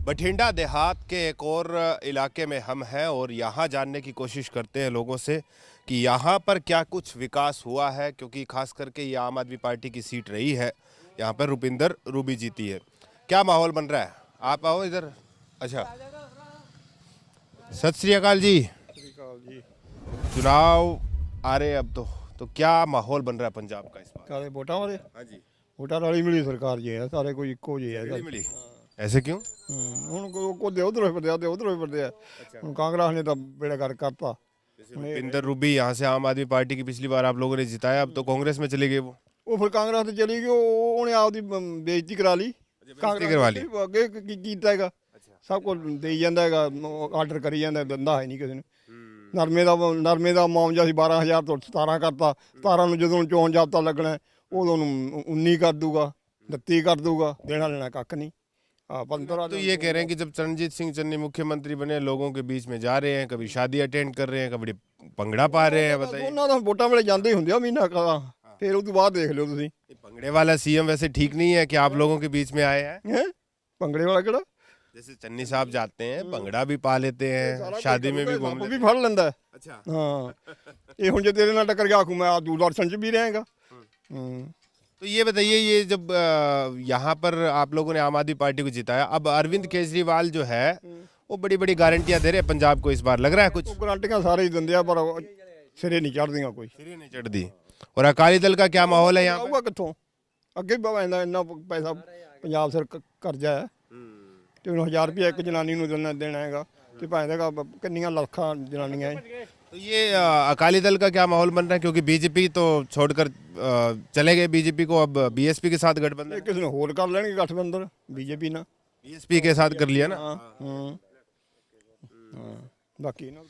बठिंडा देहात के एक और इलाके में हम हैं और यहाँ जानने की कोशिश करते हैं लोगों से कि यहाँ पर क्या कुछ विकास हुआ है, क्योंकि खास करके ये आम आदमी पार्टी की सीट रही है, यहाँ पर रुपिंदर रूबी जीती है। क्या माहौल बन रहा है? आप आओ इधर। अच्छा, सत श्री अकाल जी। चुनाव आ रहे हैं अब तो क्या माहौल बन रहा है पंजाब का इस बार? ਕਾਲੇ ਵੋਟਾਂ ਵਾਲੇ हाँ जी, ਵੋਟਾਂ ਵਾਲੀ ਮਿਲੀ ਸਰਕਾਰ ਜੀ ਹੈ, ਸਾਰੇ ਕੋਈ ਇੱਕੋ ਜਿਹੇ ਹੈ। मिली। ऐसे क्यों? ਹੁਣ ਕੋਈ ਉਧਰੋਂ ਫਿਰਦੇ ਆ ਤੇ ਉਧਰੋਂ ਹੀ ਫਿਰਦੇ ਆ। ਹੁਣ ਕਾਂਗਰਸ ਨੇ ਤਾਂ ਬੇੜਾ ਕਰ ਕਰਤਾ। रुपिंदर रूबी यहाँ से आम आदमी पार्टी की पिछली बार आप लोगों ने जिताया, अब तो कांग्रेस में चले गए वो। ਉਹ ਫਿਰ ਕਾਂਗਰਸ ਤੇ ਚਲੀ ਗਈ, ਉਹਨੇ ਆਪਦੀ ਬੇਇੱਜ਼ਤੀ ਕਰਾ ਲਈ। ਬੇਇੱਜ਼ਤੀ ਕਰਵਾ ਲਈ। ਅੱਗੇ ਕੀ ਕੀਤਾ ਹੈਗਾ, ਸਭ ਕੁਝ ਦੇਈ ਜਾਂਦਾ ਹੈਗਾ, ਆਰਡਰ ਕਰੀ ਜਾਂਦਾ, ਦਿੰਦਾ ਹੈ ਨਹੀਂ ਕਿਸੇ ਨੂੰ। ਨਰਮੇ ਦਾ ਮਾਮਲਾ ਸੀ 12,000 ਤੋਂ 17 ਕਰਤਾ। 17 ਨੂੰ ਜਦੋਂ ਚੋਣ ਜਾਬਤਾ ਲੱਗਣਾ ਉਦੋਂ ਨੂੰ 19 ਕਰ ਦੂਗਾ, 29 ਕਰ ਦੂਗਾ, ਦੇਣਾ ਲੈਣਾ ਕੱਖ ਨਹੀਂ। हाँ 15। तो ये कह रहे हैं कि जब चरणजीत सिंह चन्नी मुख्यमंत्री बने, लोगों के बीच में जा रहे हैं, कभी शादी अटेंड कर रहे हैं, कभी भंगड़ा पा रहे हैं। बताइए। ਉਹਨਾਂ ਦਾ ਵੋਟਾਂ ਵੇਲੇ ਜਾਂਦੇ ਹੀ ਹੁੰਦੇ ਆ ਮਹੀਨਾ ਕਾ, ਫਿਰ ਉਸ ਤੋਂ ਬਾਅਦ ਦੇਖ ਲਿਓ ਤੁਸੀਂ। भंगड़े वाला सीएम वैसे ठीक नहीं है कि आप लोगों के बीच में आए हैं? ਹੈ ਭੰਗੜੇ ਵਾਲਾ ਕਿਹੜਾ? जैसे चन्नी साहब जाते हैं, भंगड़ा भी पा लेते हैं, शादी में भी घूम ਸੱਪ लेते ਵੀ ਫੜ ਲੈਂਦਾ ਹੈ। हैं। अच्छा, ਹਾਂ ਇਹ ਹੁਣ ਜੇ ਤੇਰੇ ਨਾਲ ਟੱਕਰ ਗਿਆ ਆਖੂ मैं दूरदर्शन ਚ ਵੀ रहेगा। तो ये बताइए, ये जब यहाँ पर आप लोगों ने आम आदमी पार्टी को जिताया, अब अरविंद केजरीवाल जो है वो बड़ी बड़ी गारंटियां दे रहे हैं पंजाब को, इस बार लग रहा है कुछ? ਉਹ ਗਰੰਟੀਆਂ ਸਾਰੇ ਹੀ ਦਿੰਦੇ ਆ ਪਰ ਸਿਰੇ ਨਹੀਂ ਚੜਦੀਆਂ ਕੋਈ। सिरे नहीं चढ़ दी। और अकाली दल का क्या माहौल है यहाँ पर? ਆਊਗਾ ਕਿੱਥੋਂ? ਅੱਗੇ ਪੈਂਦਾ ਇੰਨਾ ਪੈਸਾ ਪੰਜਾਬ ਸਿਰ ਕਰਜ਼ਾ ਹੈ ਤੇ ਉਹਨੂੰ 1000 ਰੁਪਏ ਇੱਕ ਜਨਾਨੀ ਨੂੰ ਦੇਣਾ ਹੈਗਾ ਤੇ ਭਾਵੇਂ ਕਿੰਨੀਆਂ ਲੱਖਾਂ ਜਨਾਨੀਆਂ ਹੈ। तो ये अकाली दल का क्या माहौल बन रहा है, क्योंकि बीजेपी तो छोड़कर चले गए बीजेपी को, अब बीएसपी के साथ गठबंधन, ਇਹ ਕਿਸੇ ਨੂੰ ਹੋਰ ਕਰ ਲੈਣਗੇ ਗਠਬੰਧਨ बीजेपी ਨਾਲ। बीएसपी के साथ कर लिया ना। ਹਾਂ ਬਾਕੀ ਇਹਨਾਂ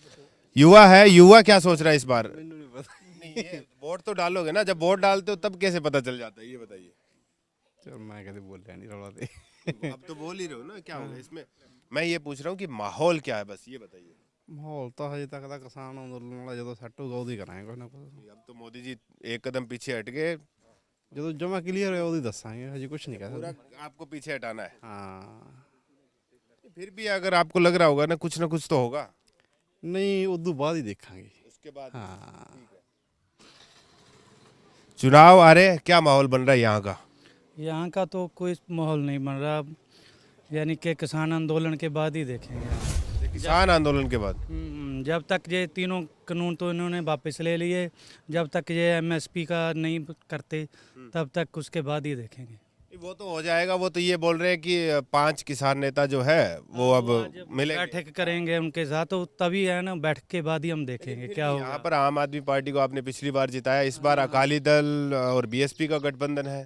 युवा है, युवा क्या सोच रहा है इस बार? नहीं, ये वोट तो डालोगे ना, जब वोट डालते हो तब कैसे पता चल जाता है, ये बताइए। चल मैं कभी बोल रहा नहीं रौला दे अब तो बोल ही रहे हो ना, क्या होगा इसमें? मैं ये पूछ रहा हूँ कि माहौल क्या है, बस ये बताइए। ਮਾਹੌਲ ਤਾਂ ਹਜੇ ਤੱਕ ਤਾਂ ਕਿਸਾਨ ਅੰਦੋਲਨ ਵਾਲਾ ਜਦੋਂ ਸੈੱਟ ਹੋਊਗਾ ਉਦੋਂ ਹੀ ਕਰਾਂਗੇ ਕੁਛ ਨਾ ਕੁਛ। अब तो मोदी जी एक कदम पीछे हट गए, ਜਦੋਂ ਜਮਾ ਕਲੀਅਰ ਹੋਇਆ ਉਦੋਂ ਹੀ ਦੱਸਾਂਗੇ, ਹਜੇ ਕੁਝ ਨਹੀਂ ਕਹਿ पूरा ਸਕਦੇ। आपको पीछे हटाना है। ਹਾਂ फिर भी अगर आपको लग रहा होगा ना कुछ तो होगा ਨਹੀਂ ਉਦੋਂ ਬਾਅਦ ਹੀ ਦੇਖਾਂਗੇ। उसके बाद। ਹਾਂ चुनाव आ रहे हैं, क्या माहौल बन रहा है यहाँ का? यहाँ का तो कोई माहौल नहीं बन रहा, यानी कि किसान आंदोलन के बाद ही देखेंगे। किसान आंदोलन के बाद जब तक ये तीनों कानून तो इन्होंने वापस ले लिए, जब तक ये एमएसपी का नहीं करते तब तक उसके बाद ही देखेंगे। वो तो हो जाएगा। वो तो ये बोल रहे हैं कि 5 किसान नेता जो है वो अब मिलेंगे, बैठक करेंगे उनके साथ, तो तभी है ना, बैठक के बाद ही हम देखेंगे क्या होगा। यहाँ पर आम आदमी पार्टी को आपने पिछली बार जिताया, इस बार अकाली दल और बीएसपी का गठबंधन है।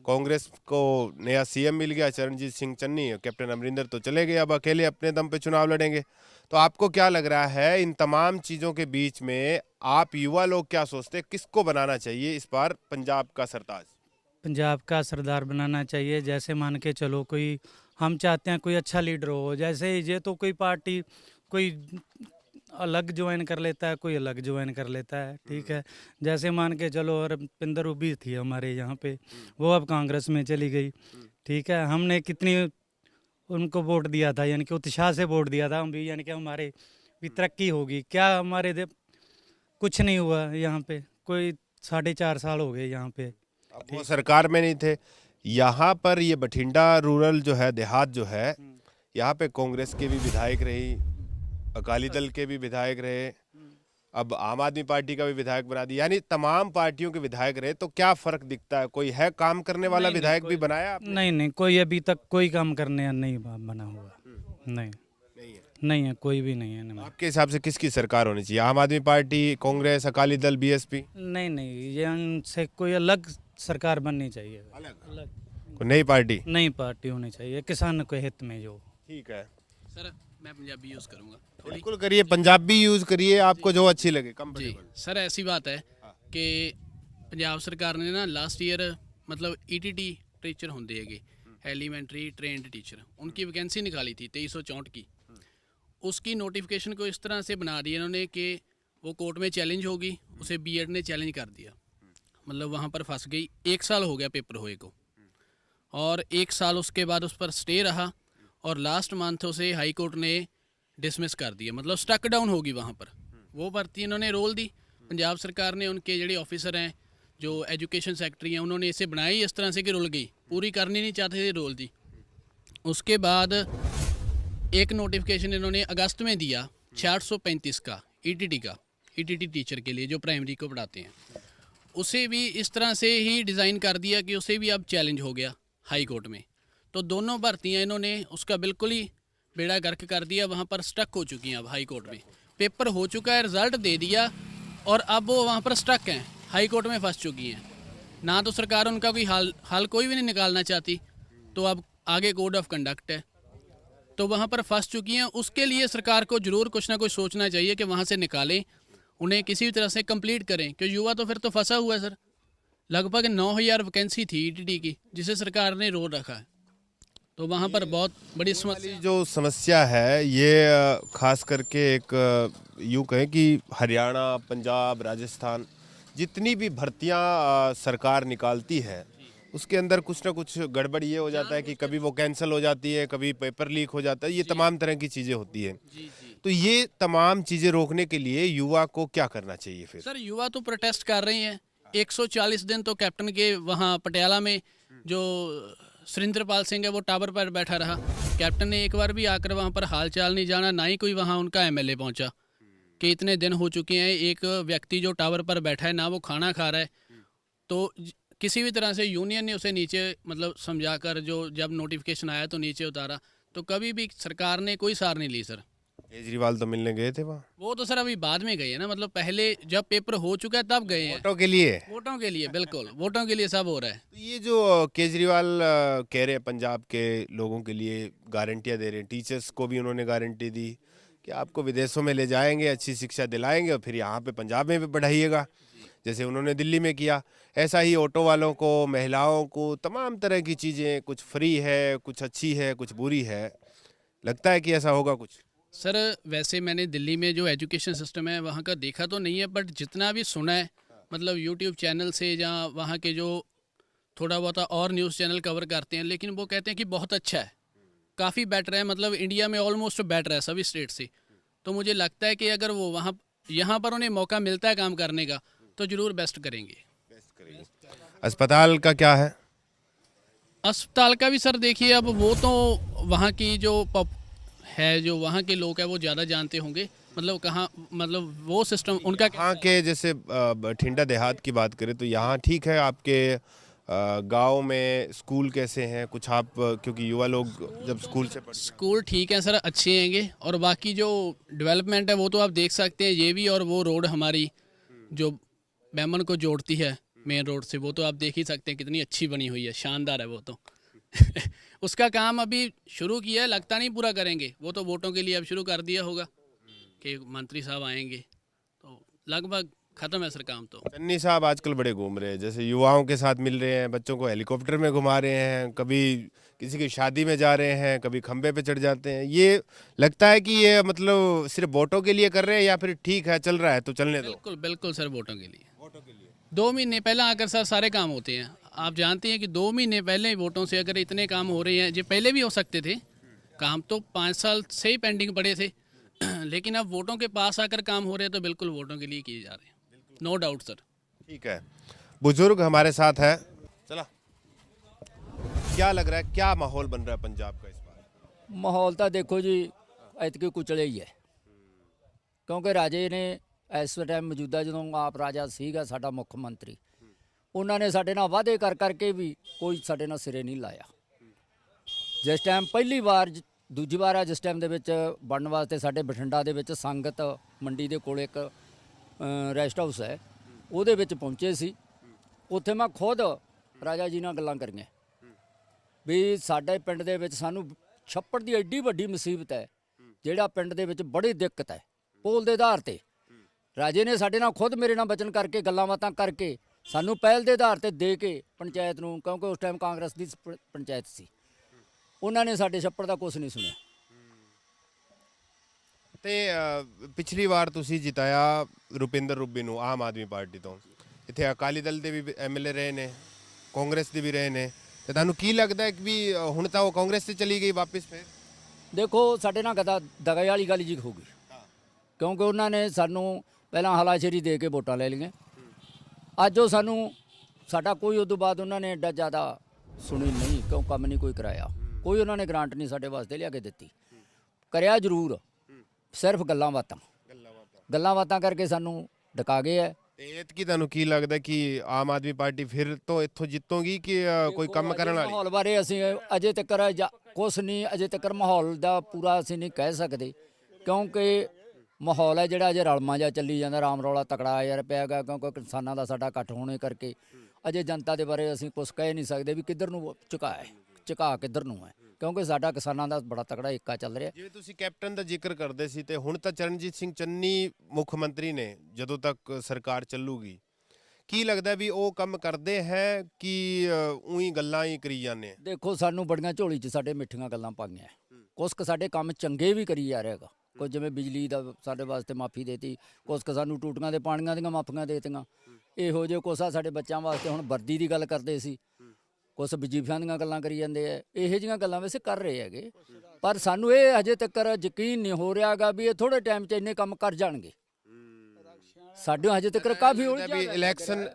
कांग्रेस को नया सीएम मिल गया, चरणजीत सिंह चन्नी, कैप्टन अमरिंदर तो चले गए, अब अकेले अपने दम पे चुनाव लड़ेंगे। तो आपको क्या लग रहा है इन तमाम चीज़ों के बीच में आप युवा लोग क्या सोचते हैं, किसको बनाना चाहिए इस बार पंजाब का सरताज? पंजाब का सरदार बनाना चाहिए। जैसे मान के चलो, कोई हम चाहते हैं कोई अच्छा लीडर हो, जैसे ये तो कोई पार्टी कोई अलग ज्वाइन कर लेता है, कोई अलग ज्वाइन कर लेता है, ठीक है। जैसे मान के चलो, और पिंदर उबी थी हमारे यहाँ पे, वो अब कांग्रेस में चली गई, ठीक है। हमने कितनी उनको वोट दिया था, यानी कि उत्साह से वोट दिया था हम भी, यानी कि हमारे भी तरक्की होगी। क्या हमारे कुछ नहीं हुआ यहाँ पे, कोई 4.5 साल हो गए यहाँ पे। अब वो सरकार में नहीं थे। यहाँ पर ये बठिंडा रूरल जो है, देहात जो है, यहाँ पे कांग्रेस के भी विधायक रही, अकाली दल के भी विधायक रहे, अब आम आदमी पार्टी का भी विधायक बना दिया, यानी तमाम पार्टियों के विधायक रहे। तो क्या फर्क दिखता है? कोई है काम करने वाला विधायक भी बनाया आपने? नहीं, कोई अभी तक कोई काम करने नहीं बना हुआ, नहीं है, कोई भी नहीं है। आपके हिसाब से किसकी सरकार होनी चाहिए? आम आदमी पार्टी, कांग्रेस, अकाली दल, बीएसपी? नहीं, ये उनसे कोई अलग सरकार बननी चाहिए, अलग कोई नई पार्टी? नई पार्टी होनी चाहिए, किसान के हित में जो। ठीक है सर, मैं पंजाबी यूज़ करूँगा। बिल्कुल करिए, पंजाबी यूज करिए, आपको जो अच्छी लगे। जी सर, ऐसी बात है कि पंजाब सरकार ने ना लास्ट ईयर मतलब ईटीटी टीचर होंगे हैगे, एलिमेंट्री ट्रेंड टीचर, उनकी वैकेंसी निकाली थी 2364 की। उसकी नोटिफिकेशन को इस तरह से बना दिया इन्होंने कि वो कोर्ट में चैलेंज होगी, उसे बीएड ने चैलेंज कर दिया, मतलब वहाँ पर फंस गई। 1 साल हो गया पेपर हुए को, और 1 साल उसके बाद उस पर स्टे रहा, और लास्ट मंथ उसे हाई कोर्ट ने डिसमिस कर दिया, मतलब स्टक डाउन होगी वहाँ पर। वो भर्ती इन्होंने रोल दी, पंजाब सरकार ने उनके ਜਿਹੜੇ ऑफिसर हैं जो एजुकेशन सेक्रेटरी हैं, उन्होंने इसे बनाई इस तरह से कि रुल गई, पूरी करनी नहीं चाहते थे, रोल दी। उसके बाद एक नोटिफिकेशन इन्होंने अगस्त में दिया 635 का ईटीटी टीचर के लिए जो प्राइमरी को पढ़ाते हैं, उसे भी इस तरह से ही डिज़ाइन कर दिया कि उसे भी अब चैलेंज हो गया हाई कोर्ट में। तो दोनों भर्तियाँ इन्होंने उसका बिल्कुल ही बेड़ा गर्क कर दिया, वहाँ पर स्टक हो चुकी हैं। अब हाई कोर्ट में पेपर हो चुका है, रिजल्ट दे दिया, और अब वो वहाँ पर स्टक हैं, हाई कोर्ट में फंस चुकी हैं। ना तो सरकार उनका कोई हाल कोई भी नहीं निकालना चाहती, तो अब आगे कोड ऑफ कंडक्ट है, तो वहाँ पर फंस चुकी हैं। उसके लिए सरकार को ज़रूर कुछ ना कुछ सोचना चाहिए कि वहाँ से निकालें, उन्हें किसी भी तरह से कंप्लीट करें, क्योंकि युवा तो फिर तो फंसा हुआ है सर। लगभग 9000 वैकेंसी थी ईटीटी की, जिसे सरकार ने रोक रखा है, तो वहाँ पर बहुत बड़ी समस्या। जो समस्या है ये खास करके एक यूँ कहें कि हरियाणा, पंजाब, राजस्थान, जितनी भी भर्तियाँ सरकार निकालती है उसके अंदर कुछ ना कुछ गड़बड़ ये हो जाता है कि कभी वो कैंसिल हो जाती है, कभी पेपर लीक हो जाता है, ये तमाम तरह की चीज़ें होती हैं। तो ये तमाम चीज़ें रोकने के लिए युवा को क्या करना चाहिए फिर? सर, युवा तो प्रोटेस्ट कर रहे हैं 140 दिन, तो कैप्टन के वहाँ पटियाला में जो सुरेंद्रपाल सिंह है वो टावर पर बैठा रहा। कैप्टन ने एक बार भी आकर वहाँ पर हाल चाल नहीं जाना, ना ही कोई वहाँ उनका एमएलए पहुँचा कि इतने दिन हो चुके हैं, एक व्यक्ति जो टावर पर बैठा है ना वो खाना खा रहा है। तो किसी भी तरह से यूनियन ने उसे नीचे मतलब समझाकर, जो जब नोटिफिकेशन आया तो नीचे उतारा, तो कभी भी सरकार ने कोई सार नहीं ली सर। केजरीवाल तो मिलने गए थे वहाँ? वो तो सर अभी बाद में गए हैं ना, मतलब पहले जब पेपर हो चुका है तब गए हैं। वोटों के लिए? वोटों के लिए, बिल्कुल वोटों के लिए सब हो रहा है। तो ये जो केजरीवाल कह रहे हैं पंजाब के लोगों के लिए गारंटियाँ दे रहे हैं, टीचर्स को भी उन्होंने गारंटी दी कि आपको विदेशों में ले जाएंगे, अच्छी शिक्षा दिलाएंगे और फिर यहाँ पे पंजाब में भी पढ़ाइएगा, जैसे उन्होंने दिल्ली में किया, ऐसा ही ऑटो वालों को, महिलाओं को, तमाम तरह की चीज़ें, कुछ फ्री है, कुछ अच्छी है, कुछ बुरी है। लगता है कि ऐसा होगा कुछ? सर वैसे मैंने दिल्ली में जो एजुकेशन सिस्टम है वहाँ का देखा तो नहीं है, बट जितना भी सुना है मतलब यूट्यूब चैनल से या वहाँ के जो थोड़ा बहुत और न्यूज़ चैनल कवर करते हैं, लेकिन वो कहते हैं कि बहुत अच्छा है, काफ़ी बेटर है, मतलब इंडिया में ऑलमोस्ट बेटर है सभी स्टेट से। तो मुझे लगता है कि अगर वो वहाँ यहाँ पर उन्हें मौका मिलता है काम करने का तो ज़रूर बेस्ट करेंगे। अस्पताल का क्या है? अस्पताल का भी सर देखिए, अब वो तो वहाँ की जो है, जो वहाँ के लोग हैं वो ज़्यादा जानते होंगे, मतलब कहाँ, मतलब वो सिस्टम उनका यहाँ के जैसे बठिंडा देहात की बात करें तो यहाँ ठीक है। आपके गांव में स्कूल कैसे हैं कुछ आप, क्योंकि युवा लोग जब स्कूल से स्कूल ठीक है सर, अच्छे हैंगे, और बाकी जो डेवलपमेंट है वो तो आप देख सकते हैं, ये भी और वो रोड हमारी जो बैमन को जोड़ती है मेन रोड से, वो तो आप देख ही सकते हैं कितनी अच्छी बनी हुई है, शानदार है वो तो। उसका काम अभी शुरू किया है, लगता नहीं पूरा करेंगे, वो तो वोटों के लिए अब शुरू कर दिया होगा कि मंत्री साहब आएंगे, तो लगभग खत्म है सर काम तो। चन्नी साहब आजकल बड़े घूम रहे हैं, जैसे युवाओं के साथ मिल रहे हैं, बच्चों को हेलीकॉप्टर में घुमा रहे हैं, कभी किसी की शादी में जा रहे हैं, कभी खंबे पे चढ़ जाते हैं। ये लगता है कि ये मतलब सिर्फ वोटों के लिए कर रहे हैं या फिर ठीक है चल रहा है तो चलने दो? बिल्कुल बिल्कुल सर, वोटों के लिए। 2 महीने पहले आकर सर सारे काम होते हैं, आप जानते हैं कि 2 महीने पहले वोटों से अगर इतने काम हो रहे हैं, जो पहले भी हो सकते थे काम, तो 5 साल से ही पेंडिंग पड़े थे। लेकिन अब वोटों के पास आकर काम हो रहे हैं तो बिल्कुल वोटों के लिए किए जा रहे हैं, नो डाउट सर। ठीक है, बुजुर्ग हमारे साथ है, चला क्या लग रहा है, क्या माहौल बन रहा है पंजाब का इस बार? माहौल तो देखो जी ऐतकी कुचले ही है, क्योंकि राजे ने इस टाइम मौजूदा जो आप राजा सीगा साडा मुख मंत्री, उन्होंने साडे नाल वादे कर करके भी कोई साडे नाल सिरे नहीं लाया। जिस टाइम पहली बार दूजी बार आ जिस टाइम दे विच बनन वास्ते साडे बठिंडा दे विच संगत मंडी दे कोल एक रैसट हाउस है, ਉਹਦੇ ਵਿੱਚ ਪਹੁੰਚੇ ਸੀ। ਉੱਥੇ ਮੈਂ ਖੁਦ ਰਾਜਾ ਜੀ ਨਾਲ ਗੱਲਾਂ ਕਰੀਆਂ ਵੀ ਸਾਡੇ ਪਿੰਡ ਦੇ ਵਿੱਚ ਸਾਨੂੰ ਛੱਪੜ ਦੀ ਐਡੀ ਵੱਡੀ ਮੁਸੀਬਤ ਹੈ, ਜਿਹੜਾ ਪਿੰਡ ਦੇ ਵਿੱਚ ਬੜੀ ਦਿੱਕਤ ਹੈ ਪੋਲ ਦੇ ਆਧਾਰ ਤੇ। ਰਾਜੇ ਨੇ ਸਾਡੇ ਨਾਲ ਖੁਦ ਮੇਰੇ ਨਾਲ ਬਚਨ ਕਰਕੇ ਗੱਲਾਂ ਬਾਤਾਂ ਕਰਕੇ ਸਾਨੂੰ ਪਹਿਲ ਦੇ ਆਧਾਰ ਤੇ ਦੇ ਕੇ ਪੰਚਾਇਤ ਨੂੰ, ਕਿਉਂਕਿ ਉਸ ਟਾਈਮ ਕਾਂਗਰਸ ਦੀ ਪੰਚਾਇਤ ਸੀ, ਉਹਨਾਂ ਨੇ ਸਾਡੇ ਛੱਪੜ ਦਾ ਕੁਝ ਨਹੀਂ ਸੁਣਿਆ। ਤੇ ਪਿਛਲੀ ਵਾਰ ਤੁਸੀਂ ਜਿਤਾਇਆ ਰੁਪਿੰਦਰ ਰੂਬੀ ਨੂੰ ਆਮ ਆਦਮੀ ਪਾਰਟੀ ਤੋਂ, ਇੱਥੇ ਅਕਾਲੀ ਦਲ ਦੇ ਵੀ ਐਮਐਲਏ ਰਹੇ ਨੇ, ਕਾਂਗਰਸ ਦੇ ਵੀ ਰਹੇ ਨੇ, ਤੇ ਤੁਹਾਨੂੰ ਕੀ ਲੱਗਦਾ ਹੈ ਕਿ ਵੀ ਹੁਣ ਤਾਂ ਉਹ ਕਾਂਗਰਸ ਤੇ ਚਲੀ ਗਈ ਵਾਪਸ? ਫਿਰ ਦੇਖੋ ਸਾਡੇ ਨਾਲ ਦਗੇ ਵਾਲੀ ਗੱਲ ਜੀ ਹੋ ਗਈ, ਕਿਉਂਕਿ ਉਹਨਾਂ ਨੇ ਸਾਨੂੰ ਪਹਿਲਾਂ ਹਲਾਸ਼ੇਰੀ ਦੇ ਕੇ ਵੋਟਾਂ ਲੈ ਲਈਆਂ। ਅੱਜ ਉਹ ਸਾਨੂੰ ਸਾਡਾ ਕੋਈ ਉਦੋਂ ਬਾਅਦ ਉਹਨਾਂ ਨੇ ਐਡਾ ਜ਼ਿਆਦਾ ਸੁਣੀ ਨਹੀਂ, ਕਿਉਂ ਕੰਮ ਨਹੀਂ ਕੋਈ ਕਰਾਇਆ, ਕੋਈ ਉਹਨਾਂ ਨੇ ਗ੍ਰਾਂਟ ਨਹੀਂ ਸਾਡੇ ਵਾਸਤੇ ਲਿਆ ਕੇ ਦਿੱਤੀ। ਕਰਿਆ ਜ਼ਰੂਰ, ਸਿਰਫ ਗੱਲਾਂ ਬਾਤਾਂ ਕਰਕੇ ਸਾਨੂੰ ਡਕਾ ਗਏ ਹੈ। ਤੇ ਐਤਕੀ ਤੁਹਾਨੂੰ ਕੀ ਲੱਗਦਾ ਕਿ ਆਮ ਆਦਮੀ ਪਾਰਟੀ ਫਿਰ ਤੋਂ ਇੱਥੋਂ ਜਿੱਤੂਗੀ ਕਿ ਕੋਈ ਕੰਮ ਕਰਨ ਵਾਲੀ? ਮਾਹੌਲ ਬਾਰੇ ਅਸੀਂ ਅਜੇ ਤੱਕ ਕੁਛ ਨਹੀਂ, ਅਜੇ ਤੱਕ ਮਾਹੌਲ ਦਾ ਪੂਰਾ ਅਸੀਂ ਨਹੀਂ ਕਹਿ ਸਕਦੇ, ਕਿਉਂਕਿ ਮਾਹੌਲ ਹੈ ਜਿਹੜਾ ਅਜੇ ਰਲਮਾ ਜਿਹਾ ਚੱਲੀ ਜਾਂਦਾ, ਰਾਮ ਰੌਲਾ ਤਕੜਾ ਯਾਰ ਪਿਆ ਗਾ, ਕਿਉਂਕਿ ਕਿਸਾਨਾਂ ਦਾ ਸਾਡਾ ਇਕੱਠ ਹੋਣੇ ਕਰਕੇ ਅਜੇ ਜਨਤਾ ਦੇ ਬਾਰੇ ਅਸੀਂ ਕੁਛ ਕਹਿ ਨਹੀਂ ਸਕਦੇ ਵੀ ਕਿੱਧਰ ਨੂੰ ਝੁਕਾ ਕਿੱਧਰ ਨੂੰ ਹੈ, ਕਿਉਂਕਿ ਸਾਡਾ ਕਿਸਾਨਾਂ ਦਾ ਬੜਾ ਤਕੜਾ ਏਕਾ ਚੱਲ ਰਿਹਾ। ਜਿਵੇਂ ਤੁਸੀਂ ਕੈਪਟਨ ਦਾ ਜ਼ਿਕਰ ਕਰਦੇ ਸੀ, ਤੇ ਹੁਣ ਤਾਂ ਚਰਨਜੀਤ ਸਿੰਘ ਚੰਨੀ ਮੁੱਖ ਮੰਤਰੀ ਨੇ, ਜਦੋਂ ਤੱਕ ਸਰਕਾਰ ਚੱਲੂਗੀ, ਕੀ ਲੱਗਦਾ ਵੀ ਉਹ ਕੰਮ ਕਰਦੇ ਹੈ ਕਿ ਉਹੀ ਗੱਲਾਂ ਹੀ ਕਰੀ ਜਾਂਦੇ? ਦੇਖੋ ਸਾਨੂੰ ਬੜੀਆਂ ਝੋਲੀ 'ਚ ਸਾਡੇ ਮਿੱਠੀਆਂ ਗੱਲਾਂ ਪਾਈਆਂ, ਕੁਛ ਕੁ ਸਾਡੇ ਕੰਮ ਚੰਗੇ ਵੀ ਕਰੀ ਜਾ ਰਿਹਾ ਹੈਗਾ, ਕੁਝ ਜਿਵੇਂ ਬਿਜਲੀ ਦਾ ਸਾਡੇ ਵਾਸਤੇ ਮਾਫੀ ਦੇਤੀ, ਕੁਛ ਕੁ ਸਾਨੂੰ ਟੂਟੀਆਂ ਦੇ ਪਾਣੀਆਂ ਦੀਆਂ ਮਾਫੀਆਂ ਦੇ ਦਿੱਤੀਆਂ, ਇਹੋ ਜਿਹੇ ਕੁਛ ਆ ਸਾਡੇ ਬੱਚਿਆਂ ਵਾਸਤੇ। ਹੁਣ ਵਰਦੀ ਦੀ ਗੱਲ ਕਰਦੇ ਸੀ, ਕੁਛ ਵਜ਼ੀਫਿਆਂ ਦੀਆਂ ਗੱਲਾਂ ਕਰੀ ਜਾਂਦੇ ਆ, ਇਹੋ ਜਿਹੀਆਂ ਗੱਲਾਂ ਵੈਸੇ ਕਰ ਰਹੇ ਹੈਗੇ, ਪਰ ਸਾਨੂੰ ਇਹ ਅਜੇ ਤੱਕ ਯਕੀਨ ਨਹੀਂ ਹੋ ਰਿਹਾ ਗਾ ਵੀ ਇਹ ਥੋੜੇ ਟਾਈਮ 'ਚ ਇੰਨੇ ਕੰਮ ਕਰ ਜਾਣਗੇ। ਸਾਡੇ ਹਜੇ ਤੱਕ ਕਾਫੀ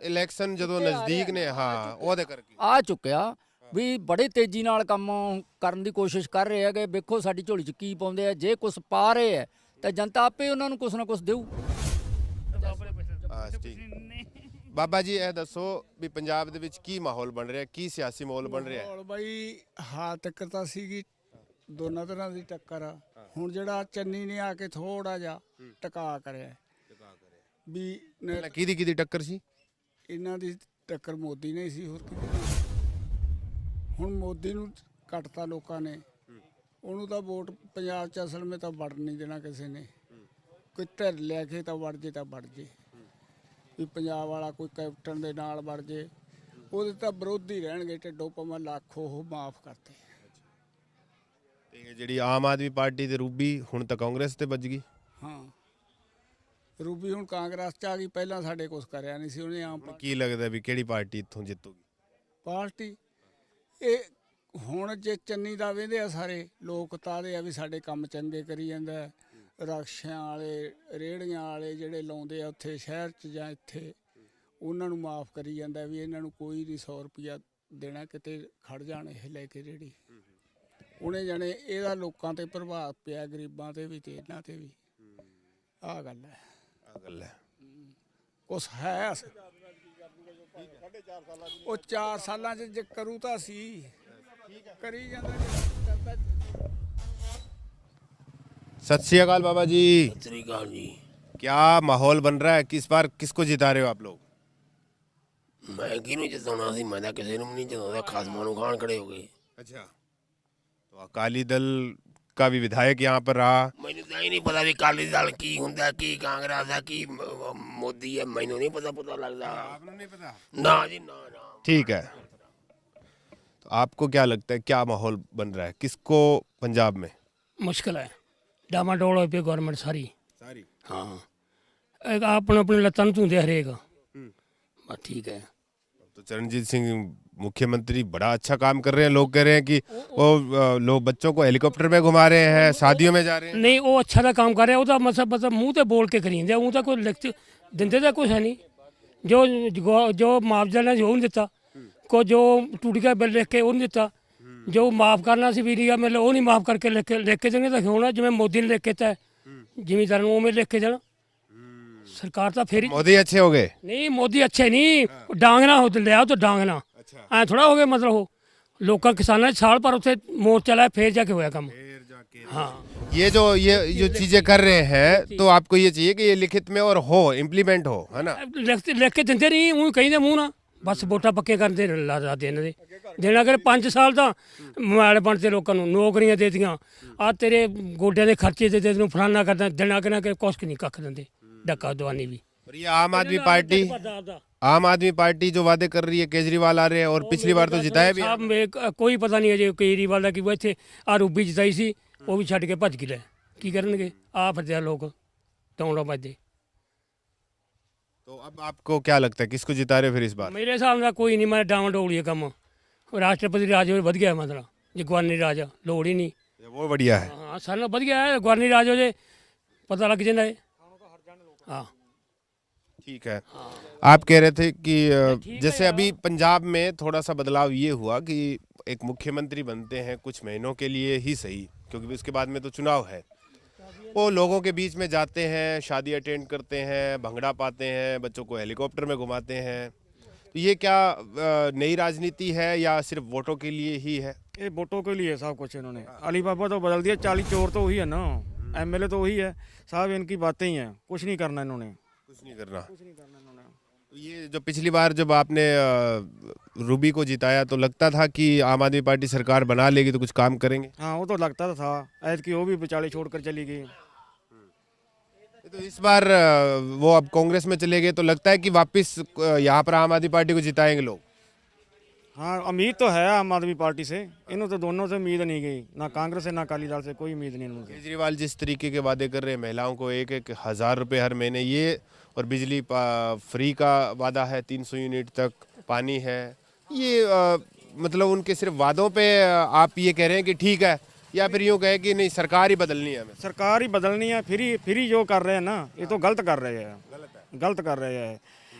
ਇਲੈਕਸ਼ਨ ਜਦੋਂ ਨਜ਼ਦੀਕ ਨੇ, ਹਾਂ ਉਹਦੇ ਕਰਕੇ ਆ ਚੁੱਕਿਆ ਵੀ ਬੜੇ ਤੇਜ਼ੀ ਨਾਲ ਕੰਮ ਕਰਨ ਦੀ ਕੋਸ਼ਿਸ਼ ਕਰ ਰਹੇ ਹੈਗੇ। ਵੇਖੋ ਸਾਡੀ ਝੋਲੀ 'ਚ ਕੀ ਪਾਉਂਦੇ ਆ, ਜੇ ਕੁਛ ਪਾ ਰਹੇ ਹੈ ਤਾਂ ਜਨਤਾ ਆਪੇ ਉਹਨਾਂ ਨੂੰ ਕੁਛ ਨਾ ਕੁਛ ਦੇਊ। ਬਾਬਾ ਜੀ ਇਹ ਦੱਸੋ ਵੀ ਪੰਜਾਬ ਦੇ ਵਿੱਚ ਕੀ ਮਾਹੌਲ ਬਣ ਰਿਹਾ, ਕੀ ਸਿਆਸੀ ਮਾਹੌਲ ਬਣ ਰਿਹਾ? ਮਾਹੌਲ ਬਾਈ ਹਾਲ ਤੱਕ ਤਾਂ ਸੀਗੀ ਦੋਨਾਂ ਤਰ੍ਹਾਂ ਦੀ ਟੱਕਰ ਆ, ਹੁਣ ਜਿਹੜਾ ਚੰਨੀ ਨੇ ਆ ਕੇ ਥੋੜਾ ਜਿਹਾ ਟਕਾ ਕਰਿਆ ਵੀ ਕਿਹਦੀ ਟੱਕਰ ਸੀ? ਇਹਨਾਂ ਦੀ ਟੱਕਰ ਮੋਦੀ ਨੇ ਸੀ, ਹੋਰ ਕਿਹਦੀ? ਹੁਣ ਮੋਦੀ ਨੂੰ ਕੱਟਤਾ ਲੋਕਾਂ ਨੇ, ਉਹਨੂੰ ਤਾਂ ਵੋਟ ਪੰਜਾਬ 'ਚ ਅਸਲ ਵਿੱਚ ਤਾਂ ਵੜ ਨਹੀਂ ਦੇਣਾ ਕਿਸੇ ਨੇ, ਕੋਈ ਧਿਰ ਲੈ ਕੇ ਤਾਂ ਵੜ ਜੇ ਤਾਂ ਵੜ ਜੇ। ਵੀ ਪੰਜਾਬ ਵਾਲਾ ਕੋਈ ਕੈਪਟਨ ਦੇ ਨਾਲ ਵੜ ਜੇ, ਉਹਦੇ ਤਾਂ ਵਿਰੋਧੀ ਰਹਿਣਗੇ, ਢਿੱਡੋਂ ਭਾਵੇਂ ਲੱਖ ਉਹ ਮਾਫ ਕਰਤੇ। ਤੇ ਜਿਹੜੀ ਆਮ ਆਦਮੀ ਪਾਰਟੀ ਤੇ ਰੂਬੀ ਹੁਣ ਤਾਂ ਕਾਂਗਰਸ ਤੇ ਵੱਜ ਗਈ। ਹਾਂ, ਰੂਬੀ ਹੁਣ ਕਾਂਗਰਸ ਚ ਆ ਗਈ, ਪਹਿਲਾਂ ਸਾਡੇ ਕੁਛ ਕਰਿਆ ਨਹੀਂ ਸੀ ਉਹਨੇ। ਆਮ ਕੀ ਲੱਗਦਾ ਵੀ ਕਿਹੜੀ ਪਾਰਟੀ ਇੱਥੋਂ ਜਿੱਤੂਗੀ? ਪਾਰਟੀ ਇਹ ਹੁਣ ਜੇ ਚੰਨੀ ਦਾ ਵੇਂਦੇ ਆ ਸਾਰੇ ਲੋਕ ਤਾਰੇ ਆ ਵੀ ਸਾਡੇ ਕੰਮ ਚੰਗੇ ਕਰੀ ਜਾਂਦਾ, ਰਕਸ਼ਿਆਂ ਵਾਲੇ ਰੇਹੜੀਆਂ ਵਾਲੇ ਜਿਹੜੇ ਲਾਉਂਦੇ ਆ ਉੱਥੇ ਸ਼ਹਿਰ 'ਚ ਜਾਂ ਇੱਥੇ, ਉਹਨਾਂ ਨੂੰ ਮਾਫ ਕਰੀ ਜਾਂਦਾ ਵੀ ਇਹਨਾਂ ਨੂੰ ਕੋਈ ਨਹੀਂ 100 ਰੁਪਇਆ ਦੇਣਾ, ਕਿਤੇ ਖੜ ਜਾਣ ਇਹ ਲੈ ਕੇ ਰੇਹੜੀ। ਉਹਨੇ ਜਾਣੇ ਇਹਦਾ ਲੋਕਾਂ ਤੇ ਪ੍ਰਭਾਵ ਪਿਆ, ਗਰੀਬਾਂ ਤੇ ਵੀ ਤੇ ਇਹਨਾਂ ਤੇ ਵੀ। ਆਹ ਗੱਲ ਹੈ, ਕੁਛ ਹੈ ਉਹ 4 ਸਾਲਾਂ 'ਚ ਜੇ ਕਰੂ ਤਾਂ ਸੀ ਕਰੀ ਜਾਂਦਾ। सत श्री अकाल बाबा जी। सत श्री अकाल जी। क्या माहौल बन रहा है, किस बार किसको जिता रहे हो आप लोग? मैं किनू जिताना सी, मैं किसी ਨੂੰ नहीं जितादा, खासमा ਨੂੰ खान खड़े हो गए। अच्छा, तो अकाली दल का भी विधायक यहाँ पर रहा। मैंने तो ही नहीं पता भी अकाली दल की हुंदा, की कांग्रेस है, की मोदी है, मैंने नहीं पता लगता। आपको नहीं पता? ना जी ना। ठीक है, तो आपको क्या लगता है क्या माहौल बन रहा है, किसको पंजाब में? मुश्किल है, डामाडोल हो पे गवर्नमेंट सारी। हाँ, एक अपने अपने लत्तां धुंदे हरेक। बस ठीक है। तो चरणजीत सिंह मुख्यमंत्री बड़ा अच्छा काम कर रहे हैं, लोग कह रहे हैं कि वो लोग बच्चों को हेलीकॉप्टर में घुमा रहे हैं, शादियों में जा रहे हैं। नहीं, वो अच्छा दा काम कर रहे, ਉਹਦਾ मतलब ਮੂੰਹ ਤੇ ਬੋਲ ਕੇ ਕਰੀ ਜਾਂਦੇ, ਉਹ ਤਾਂ ਕੋਈ ਲਿਖਤ ਦਿੰਦੇ ਤਾਂ ਕੁਛ ਹੈ ਨਹੀਂ। ਜੋ ਮੁਆਵਜ਼ਾ ਨੇ ਉਹ ਨਹੀਂ ਦਿੱਤਾ, ਕੋ ਜੋ ਟੂਟੀ ਦਾ ਬਿੱਲ ਲਿਖ ਕੇ ਉਹ ਨਹੀਂ ਦਿੱਤਾ, ਜੋ ਮਾਫ ਕਰਨਾ ਸੀ ਵੀਡੀਆ ਮਿਲ ਉਹ ਨਹੀਂ ਮਾਫ ਕਰਕੇ ਲਿਖ ਕੇ ਦੇਣਗੇ ਤਾਂ ਹੋਣਾ, ਜਿਵੇਂ ਮੋਦੀ ਨੇ ਲਿਖ ਕੇ ਦਿੱਤਾ ਜ਼ਿਮੀਂਦਾਰਾਂ ਨੂੰ ਉਵੇਂ ਲਿਖ ਕੇ ਦੇਣਾ। ਸਰਕਾਰ ਤਾਂ ਫੇਰ मोदी अच्छे हो गए? ਨਹੀਂ, ਮੋਦੀ ਅੱਛੇ ਨਹੀਂ, ਡਾਂਗਣਾ ਹੋ ਲਿਆ ਤਾਂ ਡਾਂਗਣਾ ਐ ਥੋੜਾ ਹੋ ਗਿਆ। ਮਤਲਬ ਉਹ ਲੋਕਾਂ ਕਿਸਾਨਾਂ ਨੇ ਸਾਲ ਭਰ ਉੱਥੇ ਮੋਰਚਾ ਲਾਇਆ, ਫੇਰ ਜਾ ਕੇ ਹੋਇਆ ਕੰਮ। हाँ, ये जो चीजें कर रहे हैं, तो आपको ये चाहिए कि ये लिखित में और हो, इम्प्लीमेंट हो, है ना? लिख के दिंदे नहीं, ऊँ कहीं मूँह ना बस वोटा पक्के करते ला देने देना कर 5 साल तो मोबाइल बनते लोगों को नौकरियां दे दियां, आ तेरे गोड्या के खर्चे दे तेन फलाना करता देना के कुछ नहीं कख देंगे, डक्का दवानी भी। और ये आम आदमी पार्टी जो वादे कर रही है, केजरीवाल आ रहे हैं और पिछली बार तो जिताया भी है। कोई पता नहीं है जो केजरीवाल का कि वो इतने आ रूबी जिताई सी, वो भी छड्ड के भज गए की करनगे, आ फिरदे लोग दौड़ा बजदे। तो अब आपको क्या लगता है किसको जिता रहे फिर इस बार? मेरे हिसाब से कोई नहीं, मैं डावण डोली कम राष्ट्रपति राज वध गया, मतलब जो गवर्नरी राज लोड़ ही नहीं, वो बढ़िया है। हाँ सारा वध गया है, गवर्नरी राज हो जाए पता लग जाता है। हाँ ठीक है, आप कह रहे थे कि जैसे अभी पंजाब में थोड़ा सा बदलाव ये हुआ कि एक मुख्यमंत्री बनते हैं कुछ महीनों के लिए ही सही, क्योंकि उसके बाद में तो चुनाव है, वो लोगों के बीच में जाते हैं, शादी अटेंड करते हैं, भंगड़ा पाते हैं, बच्चों को हेलीकॉप्टर में घुमाते हैं। तो ये क्या नई राजनीति है या सिर्फ वोटों के लिए ही है? ये वोटों के लिए सब कुछ इन्होंने, अली बाबा तो बदल दिया, 40 चोर तो वही है ना, एमएलए तो वही है साहब, इनकी बातें ही हैं, कुछ नहीं करना इन्होंने, कुछ नहीं करना। इन्होंने। तो ये जो पिछली बार जब आपने रूबी को जिताया तो लगता था कि आम आदमी पार्टी सरकार बना लेगी तो कुछ काम करेंगे? हाँ, वो तो लगता था, ऐद की वो भी बेचारे छोड़कर चली गई। तो इस बार वो अब कांग्रेस में चले गए, तो लगता है कि वापस यहाँ पर आम आदमी पार्टी को जिताएंगे लोग? हाँ, उम्मीद तो है आम आदमी पार्टी से, इन्हों तो दोनों से उम्मीद नहीं गई, ना कांग्रेस से ना अकाली दल से, कोई उम्मीद नहीं इनसे। केजरीवाल जिस तरीके के वादे कर रहे हैं, महिलाओं को 1-1 हज़ार रुपये हर महीने, ये और बिजली फ्री का वादा है, 300 यूनिट तक पानी है, ये मतलब उनके सिर्फ वादों पे आप ये कह रहे हैं कि ठीक है, या फिर यूँ कहें कि नहीं सरकार ही बदलनी है? हमें सरकार ही बदलनी है, फ्री जो कर रहे हैं ना, ये तो गलत कर रहे हैं, गलत कर रहे हैं।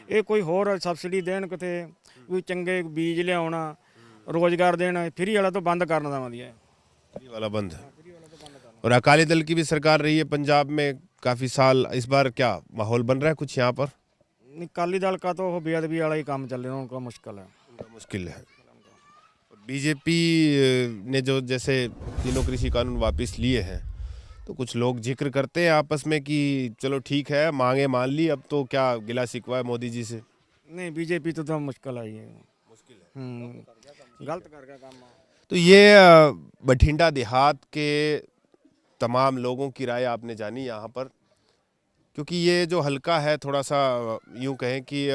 ये कोई होर सबसिडी देन किते कोई चंगे बीज लियाना, रोजगार देना, फ्री वाला तो बंद करना था वधिया है, फ्री वाला बंद है। और अकाली दल की भी सरकार रही है पंजाब में काफ़ी साल, इस बार क्या माहौल बन रहा है कुछ यहाँ पर? अकाली दल का तो बेअदबी वाला ही काम चल रहा है, उनका मुश्किल है, मुश्किल है। बीजेपी ने जो जैसे तीनों कृषि कानून वापस लिए हैं, तो कुछ लोग जिक्र करते हैं आपस में कि चलो ठीक है, मांगे मान ली, अब तो क्या गिला शिकवा है मोदी जी से? नहीं, बीजेपी तो मुश्किल आई है, मुश्किल है, गलत कर गया काम। तो ये बठिंडा देहात के तमाम लोगों की राय आपने जानी यहाँ पर। क्योंकि ये जो हलका है थोड़ा सा यूँ कहें कि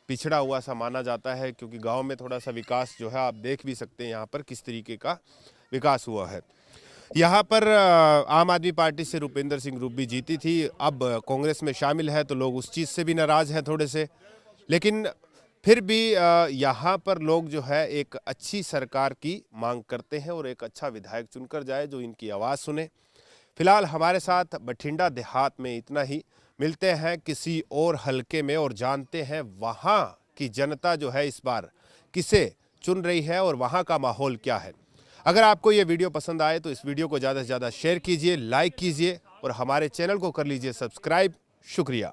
पिछड़ा हुआ सा माना जाता है, क्योंकि गांव में थोड़ा सा विकास जो है आप देख भी सकते हैं यहाँ पर किस तरीके का विकास हुआ है। यहाँ पर आम आदमी पार्टी से रूपेंद्र सिंह रूबी जीती थी, अब कांग्रेस में शामिल है तो लोग उस चीज़ से भी नाराज़ हैं थोड़े से, लेकिन फिर भी यहाँ पर लोग जो है एक अच्छी सरकार की मांग करते हैं और एक अच्छा विधायक चुनकर जाए जो इनकी आवाज़ सुने। फिलहाल हमारे साथ बठिंडा देहात में इतना ही, मिलते हैं किसी और हलके में और जानते हैं वहाँ की जनता जो है इस बार किसे चुन रही है और वहाँ का माहौल क्या है। अगर आपको ये वीडियो पसंद आए तो इस वीडियो को ज़्यादा से ज़्यादा शेयर कीजिए, लाइक कीजिए और हमारे चैनल को कर लीजिए सब्सक्राइब। शुक्रिया।